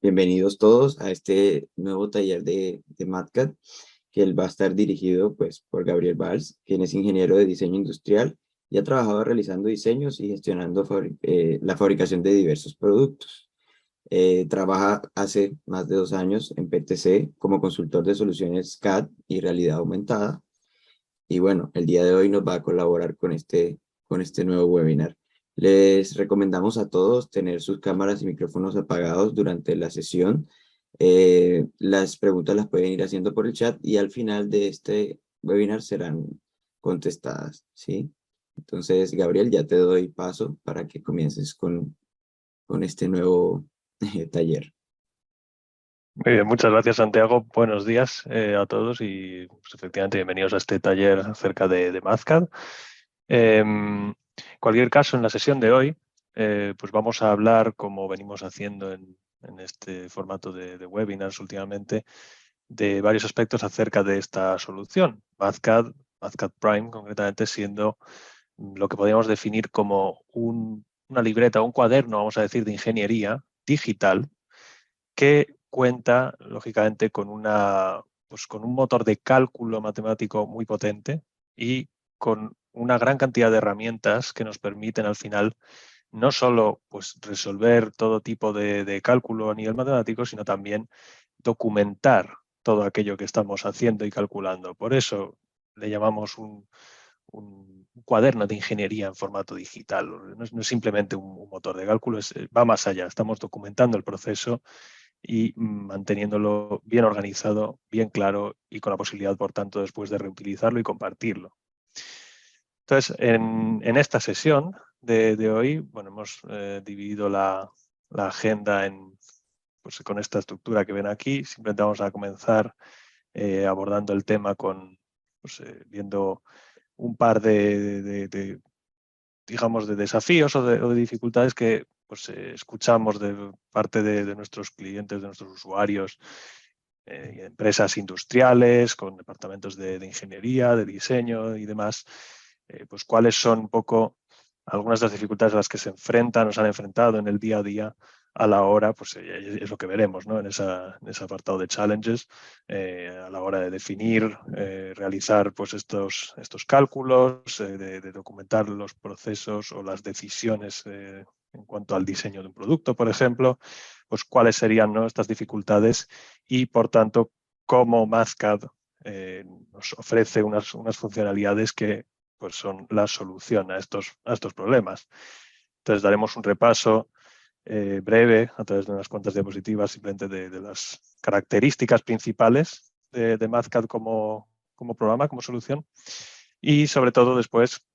Bienvenidos todos a este nuevo taller de MatCat, que él va a estar dirigido pues, por Gabriel Valls, quien es ingeniero de diseño industrial y ha trabajado realizando diseños y gestionando la fabricación de diversos productos. Trabaja hace más de 2 años en PTC como consultor de soluciones CAD y realidad aumentada. Y bueno, el día de hoy nos va a colaborar con este nuevo webinar. Les recomendamos a todos tener sus cámaras y micrófonos apagados durante la sesión. Las preguntas las pueden ir haciendo por el chat y al final de este webinar serán contestadas, ¿sí? Entonces, Gabriel, ya te doy paso para que comiences con este nuevo taller. Muy bien, muchas gracias, Santiago. Buenos días a todos y pues, efectivamente bienvenidos a este taller acerca de MathCAD. En cualquier caso, en la sesión de hoy, pues vamos a hablar, como venimos haciendo en este formato de webinars últimamente, de varios aspectos acerca de esta solución, MathCAD Prime, concretamente siendo lo que podríamos definir como una libreta, un cuaderno, vamos a decir, de ingeniería digital que cuenta, lógicamente, pues, con un motor de cálculo matemático muy potente y con una gran cantidad de herramientas que nos permiten al final no solo pues, resolver todo tipo de cálculo a nivel matemático, sino también documentar todo aquello que estamos haciendo y calculando. Por eso le llamamos un cuaderno de ingeniería en formato digital. No es simplemente un motor de cálculo, va más allá. Estamos documentando el proceso y manteniéndolo bien organizado, bien claro y con la posibilidad, por tanto, después de reutilizarlo y compartirlo. Entonces, en esta sesión de hoy, bueno, hemos dividido la agenda pues, con esta estructura que ven aquí. Simplemente vamos a comenzar abordando el tema pues, viendo un par digamos, de desafíos o de dificultades que pues, escuchamos de parte de nuestros clientes, de nuestros usuarios, empresas industriales, con departamentos de ingeniería, de diseño y demás, pues cuáles son un poco algunas de las dificultades a las que se enfrentan o se han enfrentado en el día a día a la hora, pues es lo que veremos, ¿no? en ese apartado de challenges, a la hora de definir, realizar pues estos cálculos, de documentar los procesos o las decisiones en cuanto al diseño de un producto, por ejemplo, pues cuáles serían, ¿no?, estas dificultades y, por tanto, cómo MathCAD nos ofrece unas funcionalidades que pues, son la solución a estos problemas. Entonces, daremos un repaso breve a través de unas cuantas diapositivas simplemente de las características principales de MathCAD como programa, como solución. Y, sobre todo, después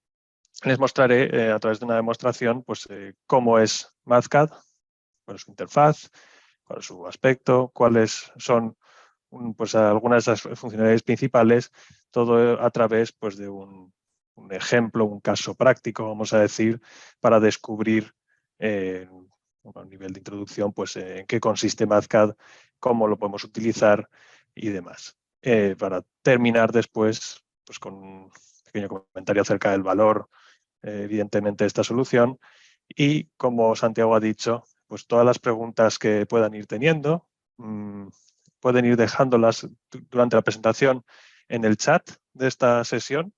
les mostraré a través de una demostración pues, cómo es MathCAD, cuál es su interfaz, cuál es su aspecto, cuáles son pues, algunas de esas funcionalidades principales, todo a través pues, de un ejemplo, un caso práctico, vamos a decir, para descubrir a nivel de introducción pues, en qué consiste MathCAD, cómo lo podemos utilizar y demás. Para terminar después pues, con un pequeño comentario acerca del valor, evidentemente, de esta solución y, como Santiago ha dicho, pues todas las preguntas que puedan ir teniendo, pueden ir dejándolas durante la presentación en el chat de esta sesión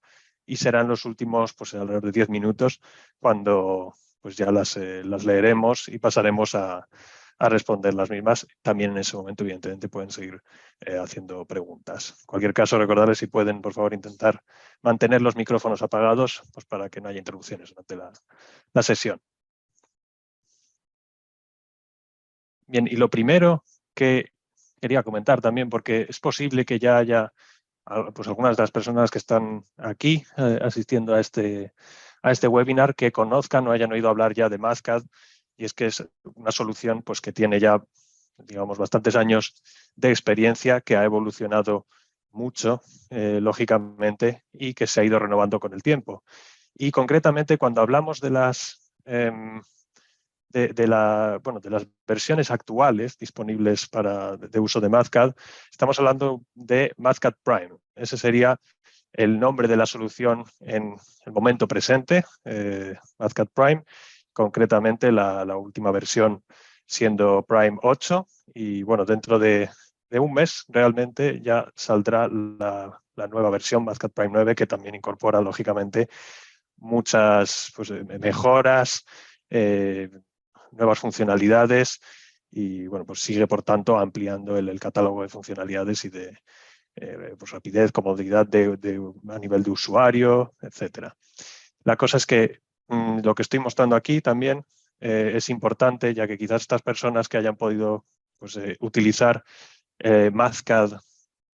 y serán los últimos pues, alrededor de 10 minutos cuando pues, ya las leeremos y pasaremos a responder las mismas. También en ese momento, evidentemente, pueden seguir haciendo preguntas. En cualquier caso, recordarles si pueden, por favor, intentar mantener los micrófonos apagados pues, para que no haya interrupciones durante la sesión. Bien, y lo primero que quería comentar también, porque es posible que ya haya pues, algunas de las personas que están aquí asistiendo a este webinar que conozcan o hayan oído hablar ya de MathCAD, y es que es una solución pues, que tiene ya, digamos, bastantes años de experiencia, que ha evolucionado mucho, lógicamente, y que se ha ido renovando con el tiempo. Y concretamente, cuando hablamos de las de las versiones actuales disponibles de uso de MathCAD, estamos hablando de MathCAD Prime. Ese sería el nombre de la solución en el momento presente, MathCAD Prime, concretamente la última versión siendo Prime 8. Y bueno, dentro de un mes realmente ya saldrá la nueva versión Mathcad Prime 9, que también incorpora, lógicamente, muchas pues, mejoras, nuevas funcionalidades y bueno, pues sigue, por tanto, ampliando el catálogo de funcionalidades y de pues, rapidez, comodidad a nivel de usuario, etcétera. La cosa es que lo que estoy mostrando aquí también es importante, ya que quizás estas personas que hayan podido pues, utilizar Mathcad,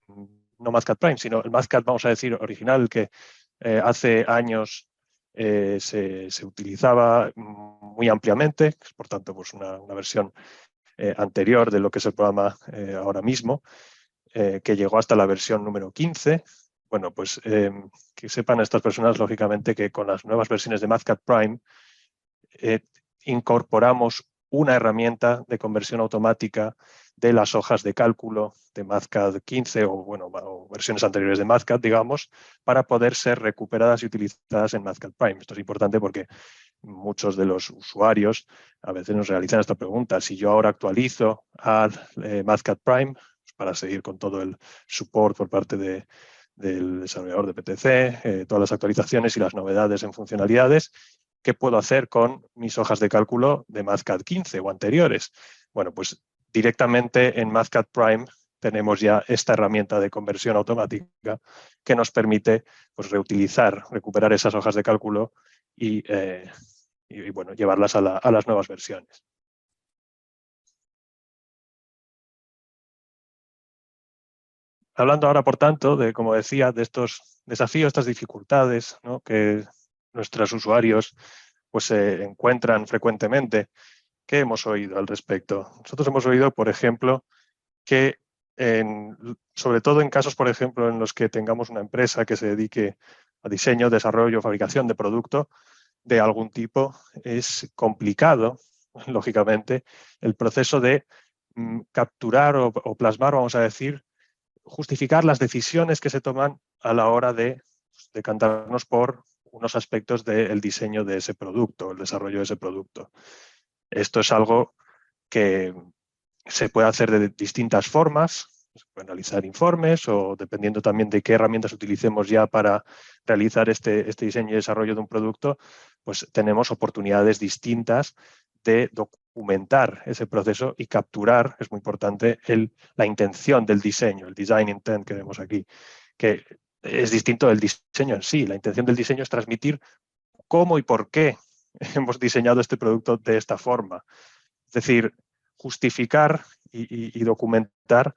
no Mathcad Prime, sino el Mathcad, vamos a decir, original, que hace años se utilizaba muy ampliamente, es por tanto pues una versión anterior de lo que es el programa ahora mismo, que llegó hasta la versión número 15. Bueno, pues que sepan estas personas, lógicamente, que con las nuevas versiones de Mathcad Prime incorporamos una herramienta de conversión automática de las hojas de cálculo de Mathcad 15 o versiones anteriores de Mathcad, digamos, para poder ser recuperadas y utilizadas en Mathcad Prime. Esto es importante porque muchos de los usuarios a veces nos realizan esta pregunta. Si yo ahora actualizo a Mathcad Prime, pues para seguir con todo el support por parte del desarrollador de PTC, todas las actualizaciones y las novedades en funcionalidades, ¿qué puedo hacer con mis hojas de cálculo de Mathcad 15 o anteriores? Bueno, pues directamente en Mathcad Prime tenemos ya esta herramienta de conversión automática que nos permite pues, recuperar esas hojas de cálculo y bueno, llevarlas a las nuevas versiones. Hablando ahora, por tanto, de, como decía, de estos desafíos, estas dificultades, ¿no?, que nuestros usuarios pues, encuentran frecuentemente, ¿qué hemos oído al respecto? Nosotros hemos oído, por ejemplo, que sobre todo en casos, por ejemplo, en los que tengamos una empresa que se dedique a diseño, desarrollo, fabricación de producto de algún tipo, es complicado, lógicamente, el proceso de capturar o plasmar, vamos a decir, justificar las decisiones que se toman a la hora de decantarnos por unos aspectos del diseño de ese producto, el desarrollo de ese producto. Esto es algo que se puede hacer de distintas formas. Se puede analizar informes o dependiendo también de qué herramientas utilicemos ya para realizar este diseño y desarrollo de un producto, pues tenemos oportunidades distintas de documentar ese proceso y capturar, es muy importante, la intención del diseño, el design intent que vemos aquí, que es distinto del diseño en sí. La intención del diseño es transmitir cómo y por qué hemos diseñado este producto de esta forma. Es decir, justificar y documentar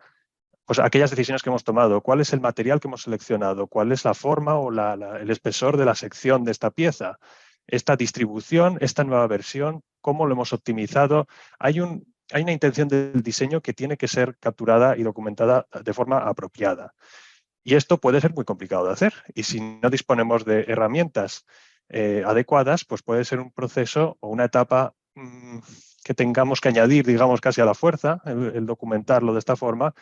pues, aquellas decisiones que hemos tomado, cuál es el material que hemos seleccionado, cuál es la forma o el espesor de la sección de esta pieza, esta distribución, esta nueva versión, cómo lo hemos optimizado. Hay una intención del diseño que tiene que ser capturada y documentada de forma apropiada. Y esto puede ser muy complicado de hacer. Y si no disponemos de herramientas adecuadas, pues puede ser un proceso o una etapa que tengamos que añadir, digamos, casi a la fuerza, el documentarlo de esta forma,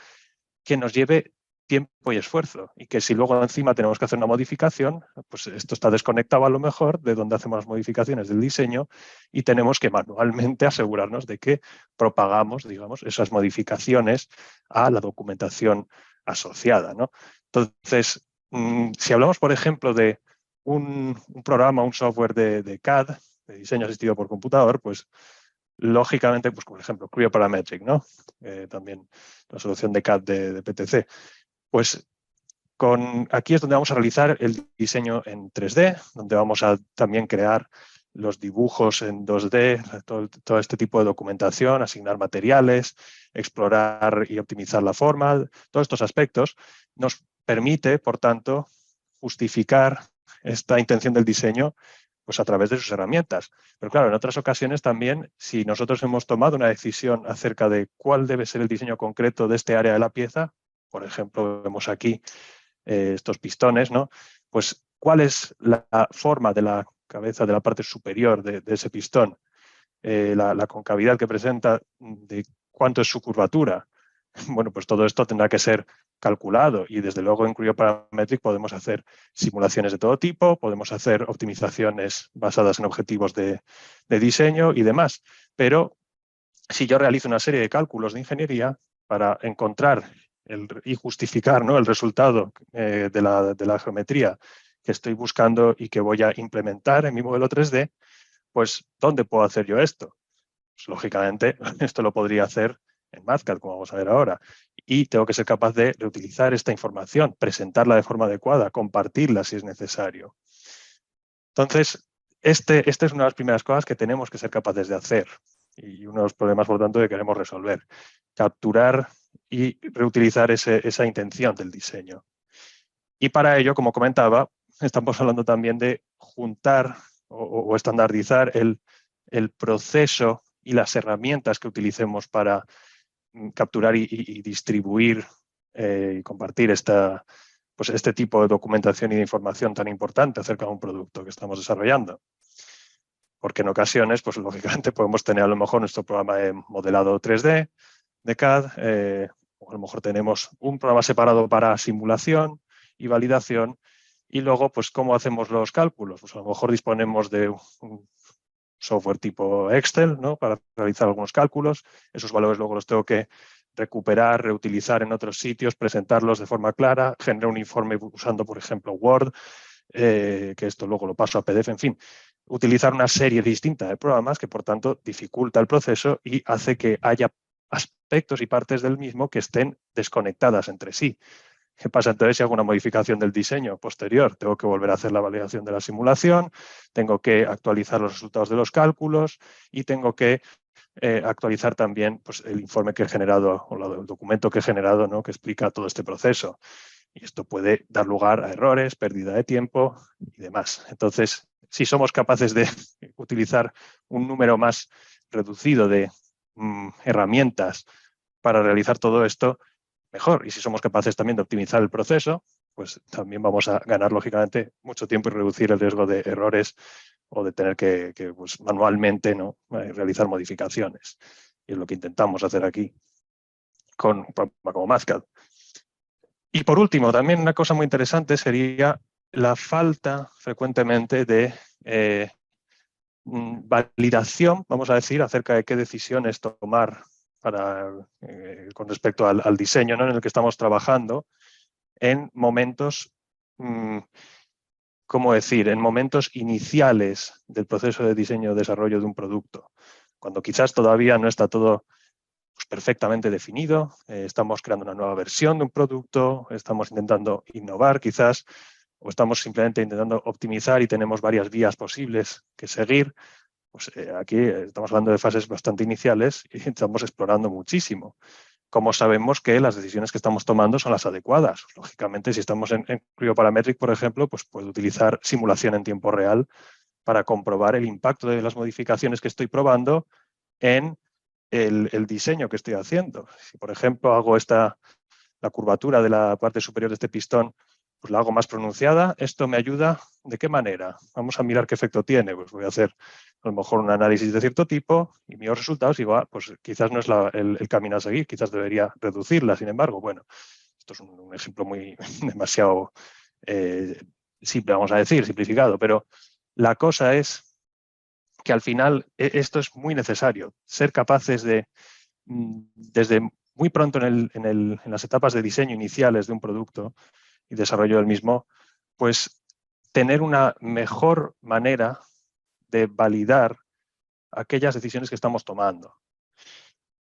que nos lleve tiempo y esfuerzo. Y que si luego encima tenemos que hacer una modificación, pues esto está desconectado a lo mejor de donde hacemos las modificaciones del diseño y tenemos que manualmente asegurarnos de que propagamos, digamos, esas modificaciones a la documentación asociada, ¿no? Entonces, si hablamos, por ejemplo, de un programa, un software de CAD, de diseño asistido por computador, pues lógicamente, pues por ejemplo, Creo Parametric, ¿no? También la solución de CAD de PTC. Pues aquí es donde vamos a realizar el diseño en 3D, donde vamos a también crear los dibujos en 2D, todo este tipo de documentación, asignar materiales, explorar y optimizar la forma. Todos estos aspectos nos permite, por tanto, justificar esta intención del diseño pues a través de sus herramientas. Pero claro, en otras ocasiones también, si nosotros hemos tomado una decisión acerca de cuál debe ser el diseño concreto de este área de la pieza, por ejemplo, vemos aquí estos pistones, ¿no? Pues cuál es la forma de la cabeza de la parte superior de ese pistón, la concavidad que presenta, de cuánto es su curvatura. Bueno, pues todo esto tendrá que ser calculado y desde luego en Creo Parametric podemos hacer simulaciones de todo tipo, podemos hacer optimizaciones basadas en objetivos de diseño y demás, pero si yo realizo una serie de cálculos de ingeniería para encontrar y justificar, ¿no?, el resultado de la geometría que estoy buscando y que voy a implementar en mi modelo 3D, pues ¿dónde puedo hacer yo esto? Pues, lógicamente, esto lo podría hacer en MathCAD, como vamos a ver ahora. Y tengo que ser capaz de reutilizar esta información, presentarla de forma adecuada, compartirla si es necesario. Entonces, esta es una de las primeras cosas que tenemos que ser capaces de hacer y uno de los problemas, por lo tanto, que queremos resolver. Capturar y reutilizar esa intención del diseño. Y para ello, como comentaba, estamos hablando también de juntar o estandarizar el proceso y las herramientas que utilicemos para capturar y distribuir y compartir pues este tipo de documentación y de información tan importante acerca de un producto que estamos desarrollando. Porque en ocasiones, pues lógicamente podemos tener a lo mejor nuestro programa de modelado 3D, de CAD, o a lo mejor tenemos un programa separado para simulación y validación, y luego, pues, ¿cómo hacemos los cálculos? Pues a lo mejor disponemos de un software tipo Excel, ¿no?, para realizar algunos cálculos. Esos valores luego los tengo que recuperar, reutilizar en otros sitios, presentarlos de forma clara, generar un informe usando, por ejemplo, Word, que esto luego lo paso a PDF, en fin, utilizar una serie distinta de programas que, por tanto, dificulta el proceso y hace que haya aspectos y partes del mismo que estén desconectadas entre sí. ¿Qué pasa entonces si hago una modificación del diseño posterior? Tengo que volver a hacer la validación de la simulación, tengo que actualizar los resultados de los cálculos y tengo que actualizar también, pues, el informe que he generado o el documento que he generado, ¿no?, que explica todo este proceso. Y esto puede dar lugar a errores, pérdida de tiempo y demás. Entonces, si somos capaces de utilizar un número más reducido de herramientas para realizar todo esto, mejor. Y si somos capaces también de optimizar el proceso, pues también vamos a ganar, lógicamente, mucho tiempo y reducir el riesgo de errores o de tener que pues, manualmente, ¿no?, realizar modificaciones. Y es lo que intentamos hacer aquí con un programa como MathCAD. Y por último, también una cosa muy interesante sería la falta frecuentemente de validación, vamos a decir, acerca de qué decisiones tomar con respecto al diseño, ¿no?, en el que estamos trabajando en momentos, ¿cómo decir?, en momentos iniciales del proceso de diseño o desarrollo de un producto, cuando quizás todavía no está todo, pues, perfectamente definido, estamos creando una nueva versión de un producto, estamos intentando innovar quizás, o estamos simplemente intentando optimizar y tenemos varias vías posibles que seguir. Pues aquí estamos hablando de fases bastante iniciales y estamos explorando muchísimo. ¿Cómo sabemos que las decisiones que estamos tomando son las adecuadas? Lógicamente, si estamos en Cryo-Parametric, por ejemplo, pues puedo utilizar simulación en tiempo real para comprobar el impacto de las modificaciones que estoy probando en el diseño que estoy haciendo. Si, por ejemplo, hago la curvatura de la parte superior de este pistón, pues la hago más pronunciada, ¿esto me ayuda? ¿De qué manera? Vamos a mirar qué efecto tiene. Pues voy a hacer a lo mejor un análisis de cierto tipo y mis resultados digo, pues quizás no es el camino a seguir, quizás debería reducirla. Sin embargo, bueno, esto es un ejemplo muy demasiado simple, vamos a decir, simplificado, pero la cosa es que al final esto es muy necesario, ser capaces de, desde muy pronto en las etapas de diseño iniciales de un producto y desarrollo del mismo, pues tener una mejor manera de validar aquellas decisiones que estamos tomando.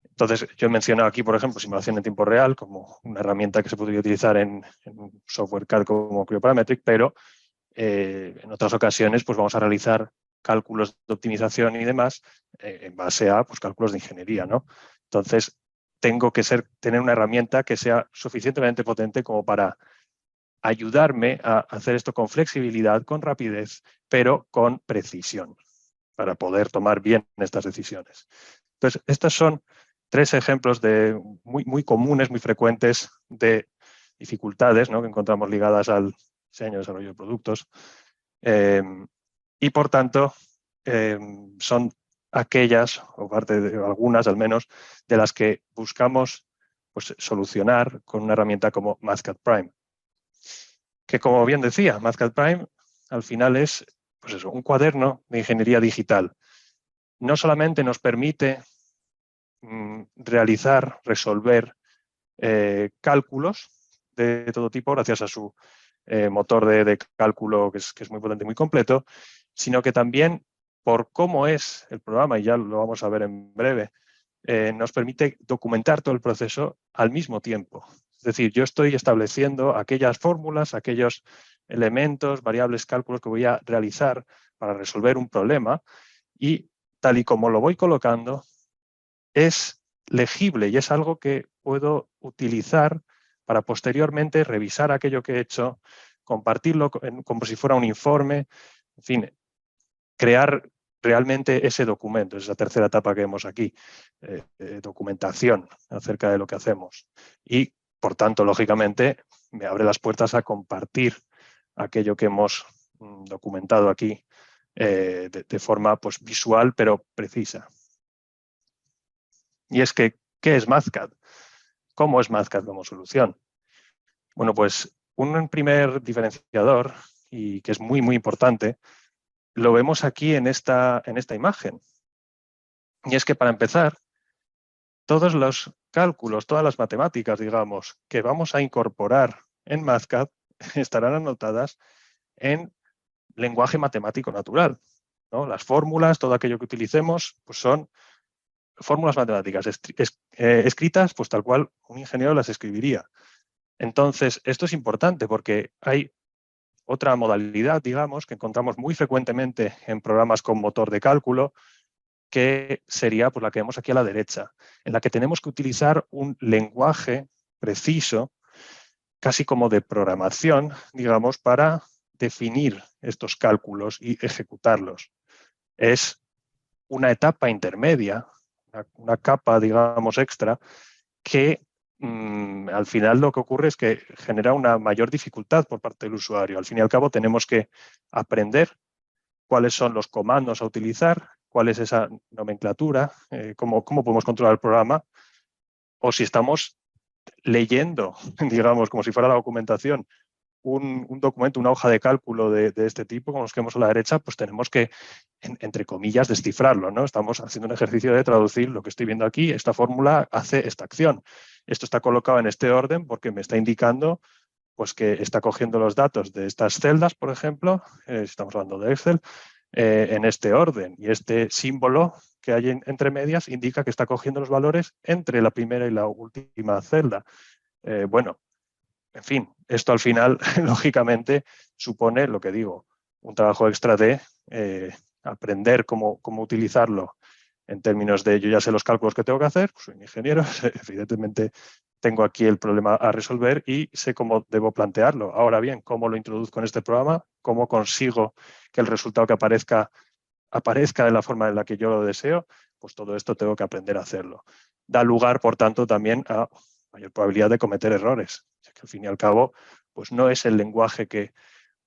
Entonces, yo he mencionado aquí, por ejemplo, simulación en tiempo real como una herramienta que se podría utilizar en un software CAD como Cryo-Parametric, pero en otras ocasiones pues vamos a realizar cálculos de optimización y demás en base a, pues, cálculos de ingeniería, ¿no? Entonces, tengo que tener una herramienta que sea suficientemente potente como para ayudarme a hacer esto con flexibilidad, con rapidez, pero con precisión, para poder tomar bien estas decisiones. Entonces, estos son 3 ejemplos muy, muy comunes, muy frecuentes de dificultades, ¿no?, que encontramos ligadas al diseño y desarrollo de productos. Y, por tanto, son aquellas, o parte de algunas al menos, de las que buscamos, pues, solucionar con una herramienta como MathCAD Prime. Que, como bien decía, MathCAD Prime al final es, pues eso, un cuaderno de ingeniería digital. No solamente nos permite resolver cálculos de todo tipo gracias a su motor de cálculo que es muy potente y muy completo, sino que también por cómo es el programa, y ya lo vamos a ver en breve, nos permite documentar todo el proceso al mismo tiempo. Es decir, yo estoy estableciendo aquellas fórmulas, aquellos elementos, variables, cálculos que voy a realizar para resolver un problema y tal y como lo voy colocando, es legible y es algo que puedo utilizar para posteriormente revisar aquello que he hecho, compartirlo como si fuera un informe, en fin, crear realmente ese documento, esa tercera etapa que vemos aquí, documentación acerca de lo que hacemos. Y, por tanto, lógicamente, me abre las puertas a compartir aquello que hemos documentado aquí de forma pues, visual, pero precisa. Y es que, ¿qué es Mathcad? ¿Cómo es Mathcad como solución? Bueno, pues un primer diferenciador, y que es muy, muy importante, lo vemos aquí en esta imagen. Y es que, para empezar, todos los cálculos, todas las matemáticas, digamos, que vamos a incorporar en Mathcad estarán anotadas en lenguaje matemático natural, ¿no? Las fórmulas, todo aquello que utilicemos, pues son fórmulas matemáticas escritas pues tal cual un ingeniero las escribiría. Entonces, esto es importante porque hay otra modalidad, digamos, que encontramos muy frecuentemente en programas con motor de cálculo, que sería pues, la que vemos aquí a la derecha, en la que tenemos que utilizar un lenguaje preciso, casi como de programación, digamos, para definir estos cálculos y ejecutarlos. Es una etapa intermedia, una capa, digamos, extra, que al final lo que ocurre es que genera una mayor dificultad por parte del usuario. Al fin y al cabo tenemos que aprender cuáles son los comandos a utilizar, cuál es esa nomenclatura, cómo podemos controlar el programa, o si estamos leyendo, digamos, como si fuera la documentación, un documento, una hoja de cálculo de este tipo, como los que vemos a la derecha, pues tenemos que, entre comillas, descifrarlo, ¿no? Estamos haciendo un ejercicio de traducir lo que estoy viendo aquí, esta fórmula hace esta acción. Esto está colocado en este orden porque me está indicando pues, que está cogiendo los datos de estas celdas, por ejemplo, estamos hablando de Excel, en este orden. Y este símbolo que hay entre medias indica que está cogiendo los valores entre la primera y la última celda. Bueno, en fin, esto al final, lógicamente, supone, lo que digo, un trabajo extra de aprender cómo utilizarlo en términos de yo ya sé los cálculos que tengo que hacer, pues soy un ingeniero, evidentemente tengo aquí el problema a resolver y sé cómo debo plantearlo. Ahora bien, ¿cómo lo introduzco en este programa? ¿Cómo consigo que el resultado que aparezca de la forma en la que yo lo deseo? Pues todo esto tengo que aprender a hacerlo. Da lugar, por tanto, también a mayor probabilidad de cometer errores. O sea que al fin y al cabo, pues no es el lenguaje que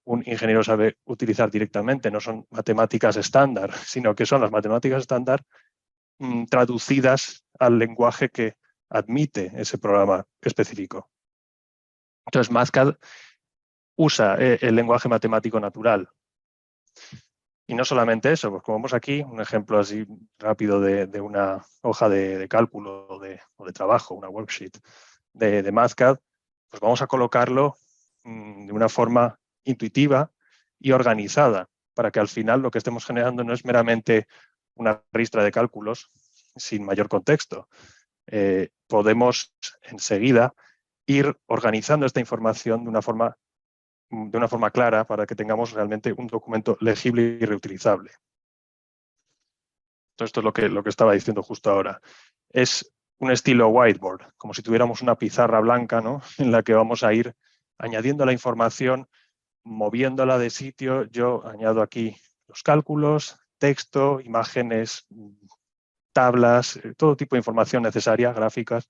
un ingeniero sabe utilizar directamente, no son matemáticas estándar, sino que son las matemáticas estándar traducidas al lenguaje que admite ese programa específico. Entonces, Mathcad usa el lenguaje matemático natural. Y no solamente eso, pues como vemos aquí, un ejemplo así rápido de una hoja de cálculo o de trabajo, una worksheet de Mathcad, pues vamos a colocarlo de una forma intuitiva y organizada, para que al final lo que estemos generando no es meramente una ristra de cálculos sin mayor contexto. Podemos enseguida ir organizando esta información de una forma clara para que tengamos realmente un documento legible y reutilizable. Entonces, esto es lo que estaba diciendo justo ahora. Es un estilo whiteboard, como si tuviéramos una pizarra blanca, ¿no? En la que vamos a ir añadiendo la información, moviéndola de sitio. Yo añado aquí los cálculos, texto, imágenes, tablas, todo tipo de información necesaria, gráficas.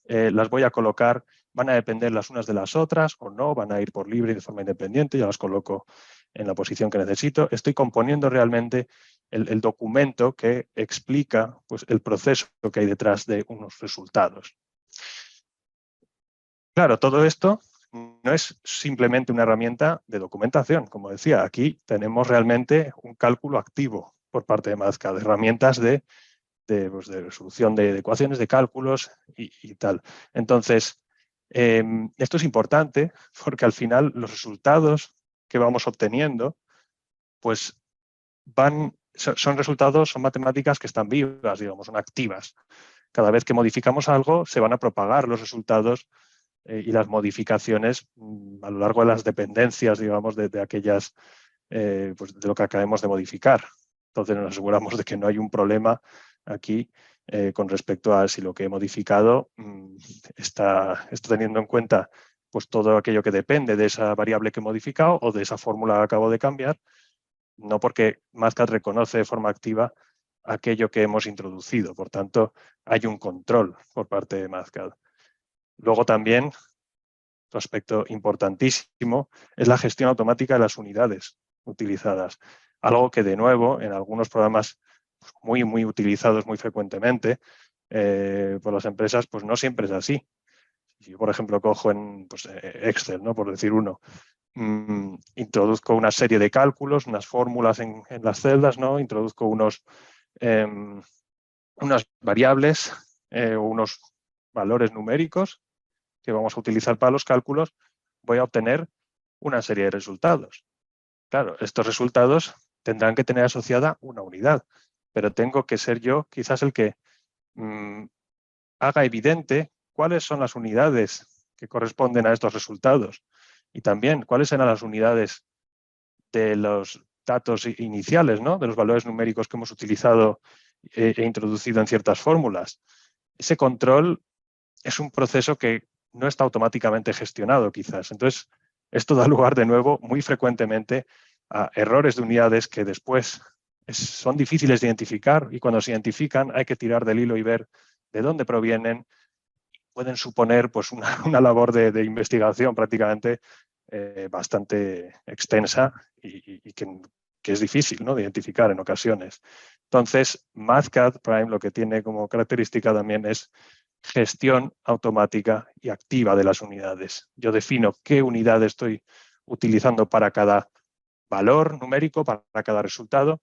Las voy a colocar, van a depender las unas de las otras o no, van a ir por libre y de forma independiente, ya las coloco en la posición que necesito. Estoy componiendo realmente el documento que explica pues, el proceso que hay detrás de unos resultados. Claro, todo esto no es simplemente una herramienta de documentación. Como decía, aquí tenemos realmente un cálculo activo por parte de Mathcad, herramientas de de resolución de ecuaciones, de cálculos y tal. Entonces, esto es importante porque al final los resultados que vamos obteniendo pues son resultados, son matemáticas que están vivas, digamos, son activas. Cada vez que modificamos algo, se van a propagar los resultados y las modificaciones a lo largo de las dependencias, digamos, de aquellas, pues de lo que acabemos de modificar. Entonces nos aseguramos de que no hay un problema aquí con respecto a si lo que he modificado está teniendo en cuenta pues todo aquello que depende de esa variable que he modificado o de esa fórmula que acabo de cambiar, no porque Mathcad reconoce de forma activa aquello que hemos introducido. Por tanto, hay un control por parte de Mathcad. Luego también, otro aspecto importantísimo, es la gestión automática de las unidades utilizadas. Algo que, de nuevo, en algunos programas muy utilizados muy frecuentemente por las empresas, pues no siempre es así. Si yo, por ejemplo, cojo en Excel, ¿no? Por decir uno, introduzco una serie de cálculos, unas fórmulas en las celdas, ¿no? Introduzco unas variables o unos valores numéricos que vamos a utilizar para los cálculos, voy a obtener una serie de resultados. Claro, estos resultados tendrán que tener asociada una unidad, pero tengo que ser yo quizás el que haga evidente cuáles son las unidades que corresponden a estos resultados y también cuáles serán las unidades de los datos iniciales, ¿no? De los valores numéricos que hemos utilizado e introducido en ciertas fórmulas. Ese control es un proceso que no está automáticamente gestionado, quizás. Entonces, esto da lugar, de nuevo, muy frecuentemente a errores de unidades que después son difíciles de identificar y cuando se identifican hay que tirar del hilo y ver de dónde provienen. Pueden suponer pues, una labor de investigación prácticamente bastante extensa y que es difícil, ¿no?, de identificar en ocasiones. Entonces, Mathcad Prime lo que tiene como característica también es gestión automática y activa de las unidades. Yo defino qué unidad estoy utilizando para cada valor numérico, para cada resultado,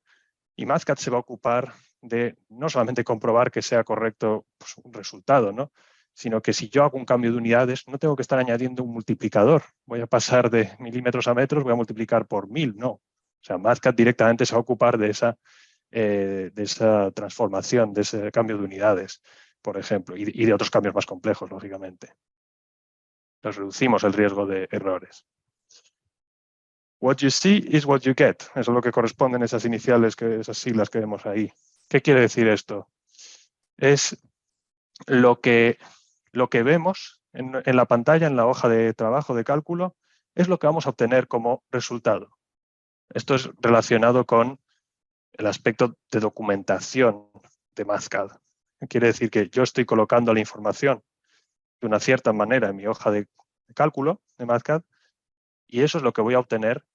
y Mathcad se va a ocupar de no solamente comprobar que sea correcto pues, un resultado, ¿no?, sino que si yo hago un cambio de unidades, no tengo que estar añadiendo un multiplicador. Voy a pasar de milímetros a metros, voy a multiplicar por 1000, no. O sea, Mathcad directamente se va a ocupar de esa transformación, de ese cambio de unidades, por ejemplo, y de otros cambios más complejos, lógicamente. Nos reducimos el riesgo de errores. What you see is what you get. Eso es lo que corresponden esas iniciales, esas siglas que vemos ahí. ¿Qué quiere decir esto? Es lo que vemos en la pantalla, en la hoja de trabajo de cálculo, es lo que vamos a obtener como resultado. Esto es relacionado con el aspecto de documentación de Mathcad. Quiere decir que yo estoy colocando la información de una cierta manera en mi hoja de cálculo de Mathcad y eso es lo que voy a obtener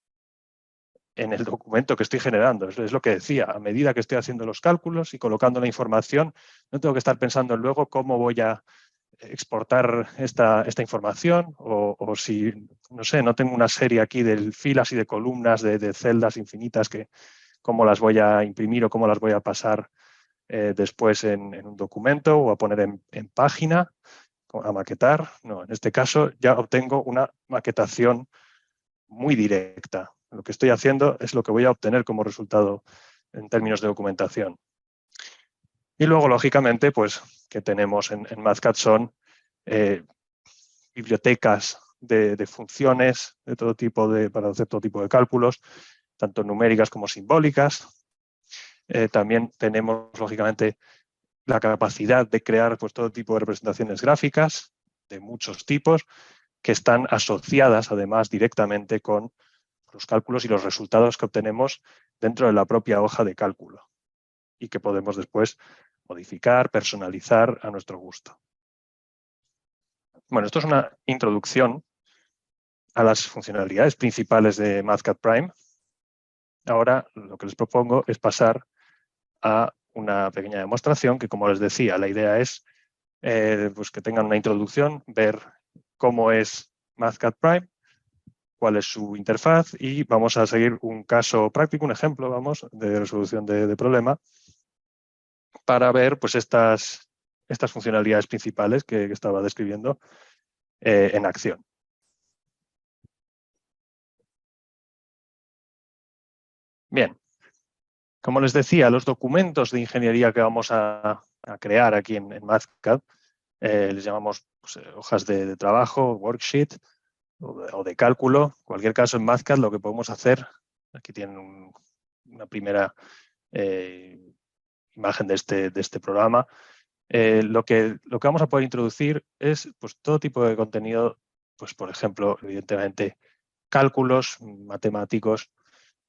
en el documento que estoy generando. Es lo que decía, a medida que estoy haciendo los cálculos y colocando la información, no tengo que estar pensando en luego cómo voy a exportar esta información o si, no sé, no tengo una serie aquí de filas y de columnas de celdas infinitas que cómo las voy a imprimir o cómo las voy a pasar después en un documento o a poner en página, a maquetar. No, en este caso ya obtengo una maquetación muy directa. Lo que estoy haciendo es lo que voy a obtener como resultado en términos de documentación. Y luego, lógicamente, pues que tenemos en Mathcad son bibliotecas de funciones de todo tipo para hacer todo tipo de cálculos, tanto numéricas como simbólicas. También tenemos, lógicamente, la capacidad de crear pues, todo tipo de representaciones gráficas de muchos tipos que están asociadas, además, directamente con los cálculos y los resultados que obtenemos dentro de la propia hoja de cálculo y que podemos después modificar, personalizar a nuestro gusto. Bueno, esto es una introducción a las funcionalidades principales de Mathcad Prime. Ahora lo que les propongo es pasar a una pequeña demostración que, como les decía, la idea es pues que tengan una introducción, ver cómo es Mathcad Prime, cuál es su interfaz y vamos a seguir un caso práctico, un ejemplo, vamos, de resolución de problema para ver pues, estas funcionalidades principales que estaba describiendo en acción. Bien, como les decía, los documentos de ingeniería que vamos a crear aquí en Mathcad les llamamos pues, hojas de trabajo, worksheet o de cálculo. En cualquier caso, en Mathcad lo que podemos hacer, aquí tienen una primera imagen de este programa. Lo que vamos a poder introducir es pues, todo tipo de contenido, pues, por ejemplo, evidentemente, cálculos matemáticos,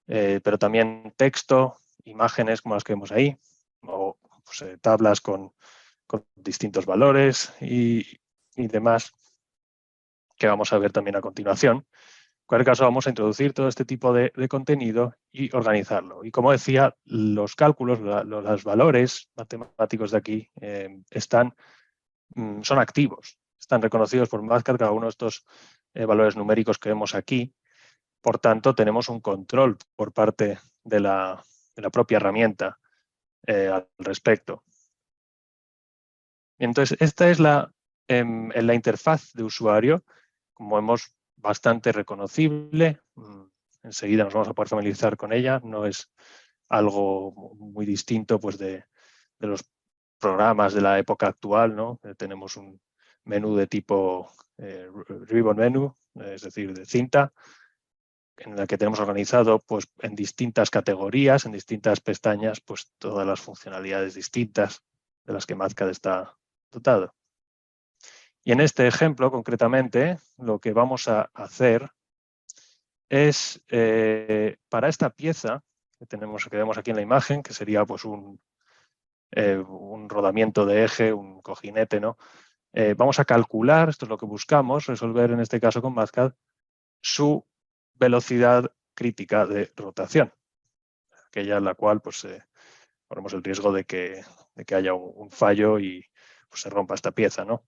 pero también texto, imágenes como las que vemos ahí, o pues, tablas con distintos valores y demás, que vamos a ver también a continuación. En cualquier caso, vamos a introducir todo este tipo de contenido y organizarlo. Y como decía, los cálculos, los valores matemáticos de aquí son activos, están reconocidos por Mathcad, cada uno de estos valores numéricos que vemos aquí. Por tanto, tenemos un control por parte de la propia herramienta al respecto. Entonces, esta es en la interfaz de usuario, como vemos, bastante reconocible. Enseguida nos vamos a poder familiarizar con ella. No es algo muy distinto pues, de los programas de la época actual, ¿no? Tenemos un menú de tipo ribbon menu, es decir, de cinta, en la que tenemos organizado pues, en distintas categorías, en distintas pestañas, pues todas las funcionalidades distintas de las que Mathcad está dotado. Y en este ejemplo, concretamente, lo que vamos a hacer es, para esta pieza que vemos aquí en la imagen, que sería pues, un rodamiento de eje, un cojinete, ¿no? Vamos a calcular, esto es lo que buscamos, resolver en este caso con Mathcad, su velocidad crítica de rotación, aquella en la cual pues, corremos el riesgo de que haya un fallo y pues, se rompa esta pieza, ¿no?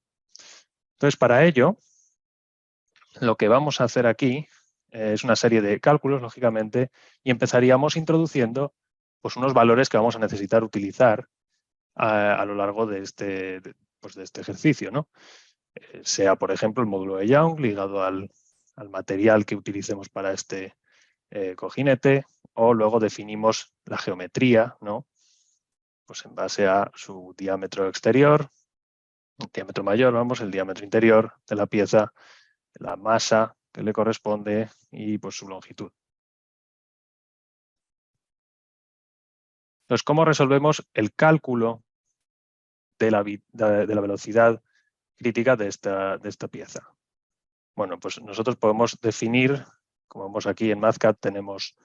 Entonces, para ello, lo que vamos a hacer aquí es una serie de cálculos, lógicamente, y empezaríamos introduciendo pues, unos valores que vamos a necesitar utilizar a lo largo de este ejercicio, ¿no? Sea, por ejemplo, el módulo de Young ligado al material que utilicemos para este cojinete, o luego definimos la geometría, ¿no? Pues en base a su diámetro exterior, el diámetro mayor, vamos, el diámetro interior de la pieza, la masa que le corresponde y pues su longitud. Entonces, ¿cómo resolvemos el cálculo de la velocidad crítica de esta pieza? Bueno, pues nosotros podemos definir, como vemos aquí en Mathcad, tenemos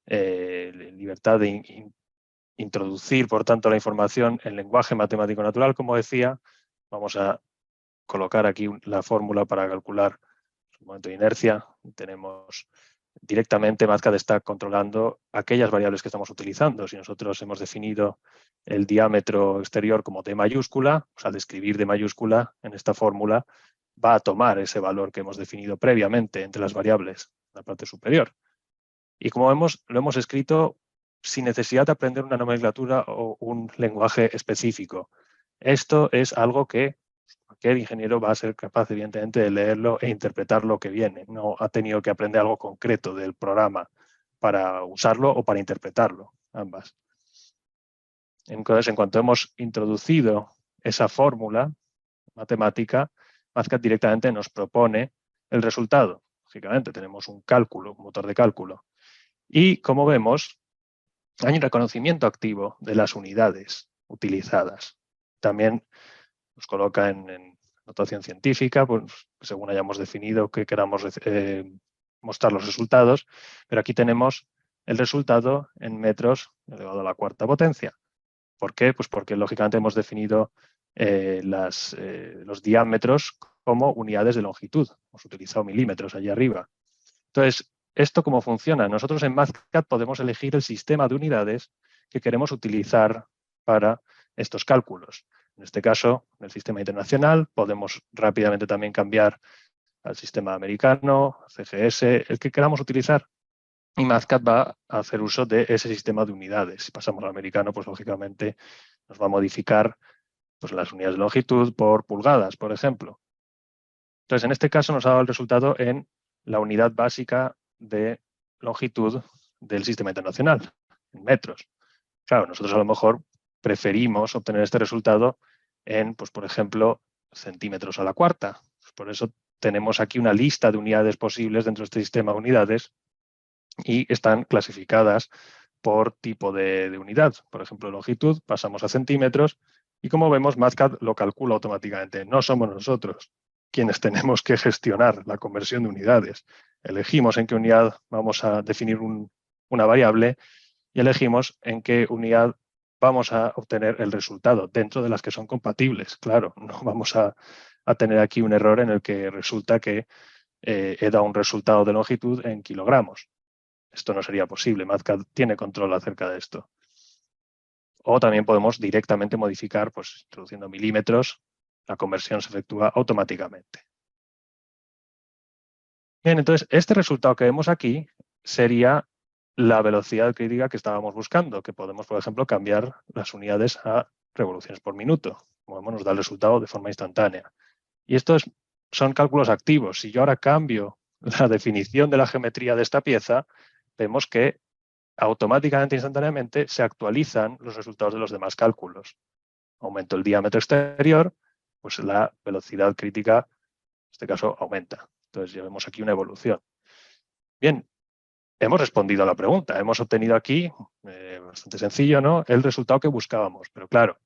libertad de introducir, por tanto, la información en lenguaje matemático natural, como decía. Vamos a colocar aquí la fórmula para calcular el momento de inercia. Tenemos directamente, Mathcad está controlando aquellas variables que estamos utilizando. Si nosotros hemos definido el diámetro exterior como D mayúscula, pues al escribir D mayúscula en esta fórmula, va a tomar ese valor que hemos definido previamente entre las variables en la parte superior. Y como vemos, lo hemos escrito sin necesidad de aprender una nomenclatura o un lenguaje específico. Esto es algo que cualquier ingeniero va a ser capaz, evidentemente, de leerlo e interpretar lo que viene. No ha tenido que aprender algo concreto del programa para usarlo o para interpretarlo, ambas. Entonces, en cuanto hemos introducido esa fórmula matemática, Mathcad directamente nos propone el resultado. Lógicamente, tenemos un cálculo, un motor de cálculo. Y, como vemos, hay un reconocimiento activo de las unidades utilizadas. También nos coloca en notación científica, pues, según hayamos definido que queramos mostrar los resultados, pero aquí tenemos el resultado en metros elevado a la cuarta potencia. ¿Por qué? Pues porque lógicamente hemos definido los diámetros como unidades de longitud. Hemos utilizado milímetros allá arriba. Entonces, ¿esto cómo funciona? Nosotros en Mathcad podemos elegir el sistema de unidades que queremos utilizar para estos cálculos. En este caso, en el sistema internacional, podemos rápidamente también cambiar al sistema americano, CGS, el que queramos utilizar. Y Mathcad va a hacer uso de ese sistema de unidades. Si pasamos al americano, pues lógicamente Nos va a modificar pues, las unidades de longitud por pulgadas, por ejemplo. Entonces, en este caso nos ha dado el resultado en la unidad básica de longitud del sistema internacional, en metros. Claro, nosotros a lo mejor preferimos obtener este resultado en, pues, por ejemplo, centímetros a la cuarta. Por eso tenemos aquí una lista de unidades posibles dentro de este sistema de unidades y están clasificadas por tipo de unidad. Por ejemplo, longitud, pasamos a centímetros y como vemos, MathCAD lo calcula automáticamente. No somos nosotros quienes tenemos que gestionar la conversión de unidades. Elegimos en qué unidad vamos a definir una variable y elegimos en qué unidad vamos a obtener el resultado, dentro de las que son compatibles. Claro, no vamos a tener aquí un error en el que resulta que he dado un resultado de longitud en kilogramos. Esto no sería posible. MathCAD tiene control acerca de esto. O también podemos directamente modificar, pues introduciendo milímetros, la conversión se efectúa automáticamente. Bien, entonces este resultado que vemos aquí sería la velocidad crítica que estábamos buscando, que podemos, por ejemplo, cambiar las unidades a revoluciones por minuto. Como vemos, nos da el resultado de forma instantánea. Y estos son cálculos activos. Si yo ahora cambio la definición de la geometría de esta pieza, vemos que automáticamente, instantáneamente, se actualizan los resultados de los demás cálculos. Aumento el diámetro exterior, pues la velocidad crítica, en este caso, aumenta. Entonces ya vemos aquí una evolución. Bien, hemos respondido a la pregunta. Hemos obtenido aquí, bastante sencillo, ¿no?, el resultado que buscábamos. Pero claro,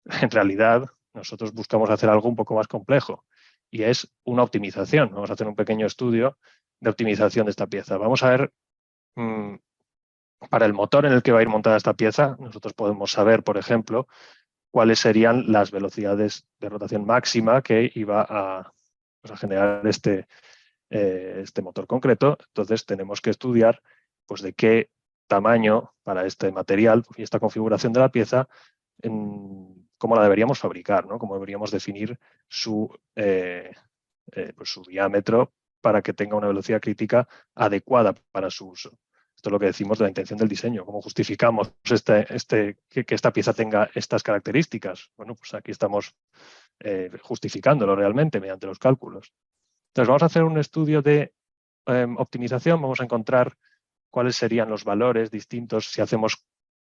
en realidad nosotros buscamos hacer algo un poco más complejo y es una optimización. Vamos a hacer un pequeño estudio de optimización de esta pieza. Vamos a ver, para el motor en el que va a ir montada esta pieza, nosotros podemos saber, por ejemplo, cuáles serían las velocidades de rotación máxima que iba a, pues, a generar este motor concreto. Entonces tenemos que estudiar, pues, de qué tamaño para este material y esta configuración de la pieza, cómo la deberíamos fabricar, ¿no? Cómo deberíamos definir pues su diámetro para que tenga una velocidad crítica adecuada para su uso. Esto es lo que decimos de la intención del diseño. ¿Cómo justificamos que esta pieza tenga estas características? Bueno, pues aquí estamos justificándolo realmente mediante los cálculos. Entonces vamos a hacer un estudio de optimización, vamos a encontrar cuáles serían los valores distintos si hacemos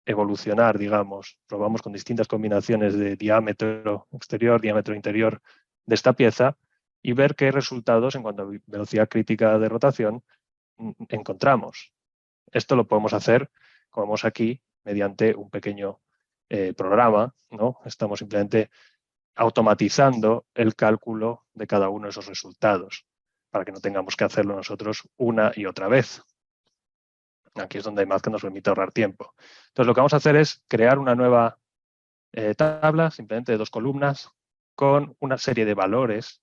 evolucionar, digamos, probamos con distintas combinaciones de diámetro exterior, diámetro interior de esta pieza y ver qué resultados en cuanto a velocidad crítica de rotación encontramos. Esto lo podemos hacer, como vemos aquí, mediante un pequeño programa, ¿no? Estamos simplemente automatizando el cálculo de cada uno de esos resultados para que no tengamos que hacerlo nosotros una y otra vez. Aquí es donde MathCAD nos permite ahorrar tiempo. Entonces, lo que vamos a hacer es crear una nueva tabla, simplemente de 2 columnas, con una serie de valores,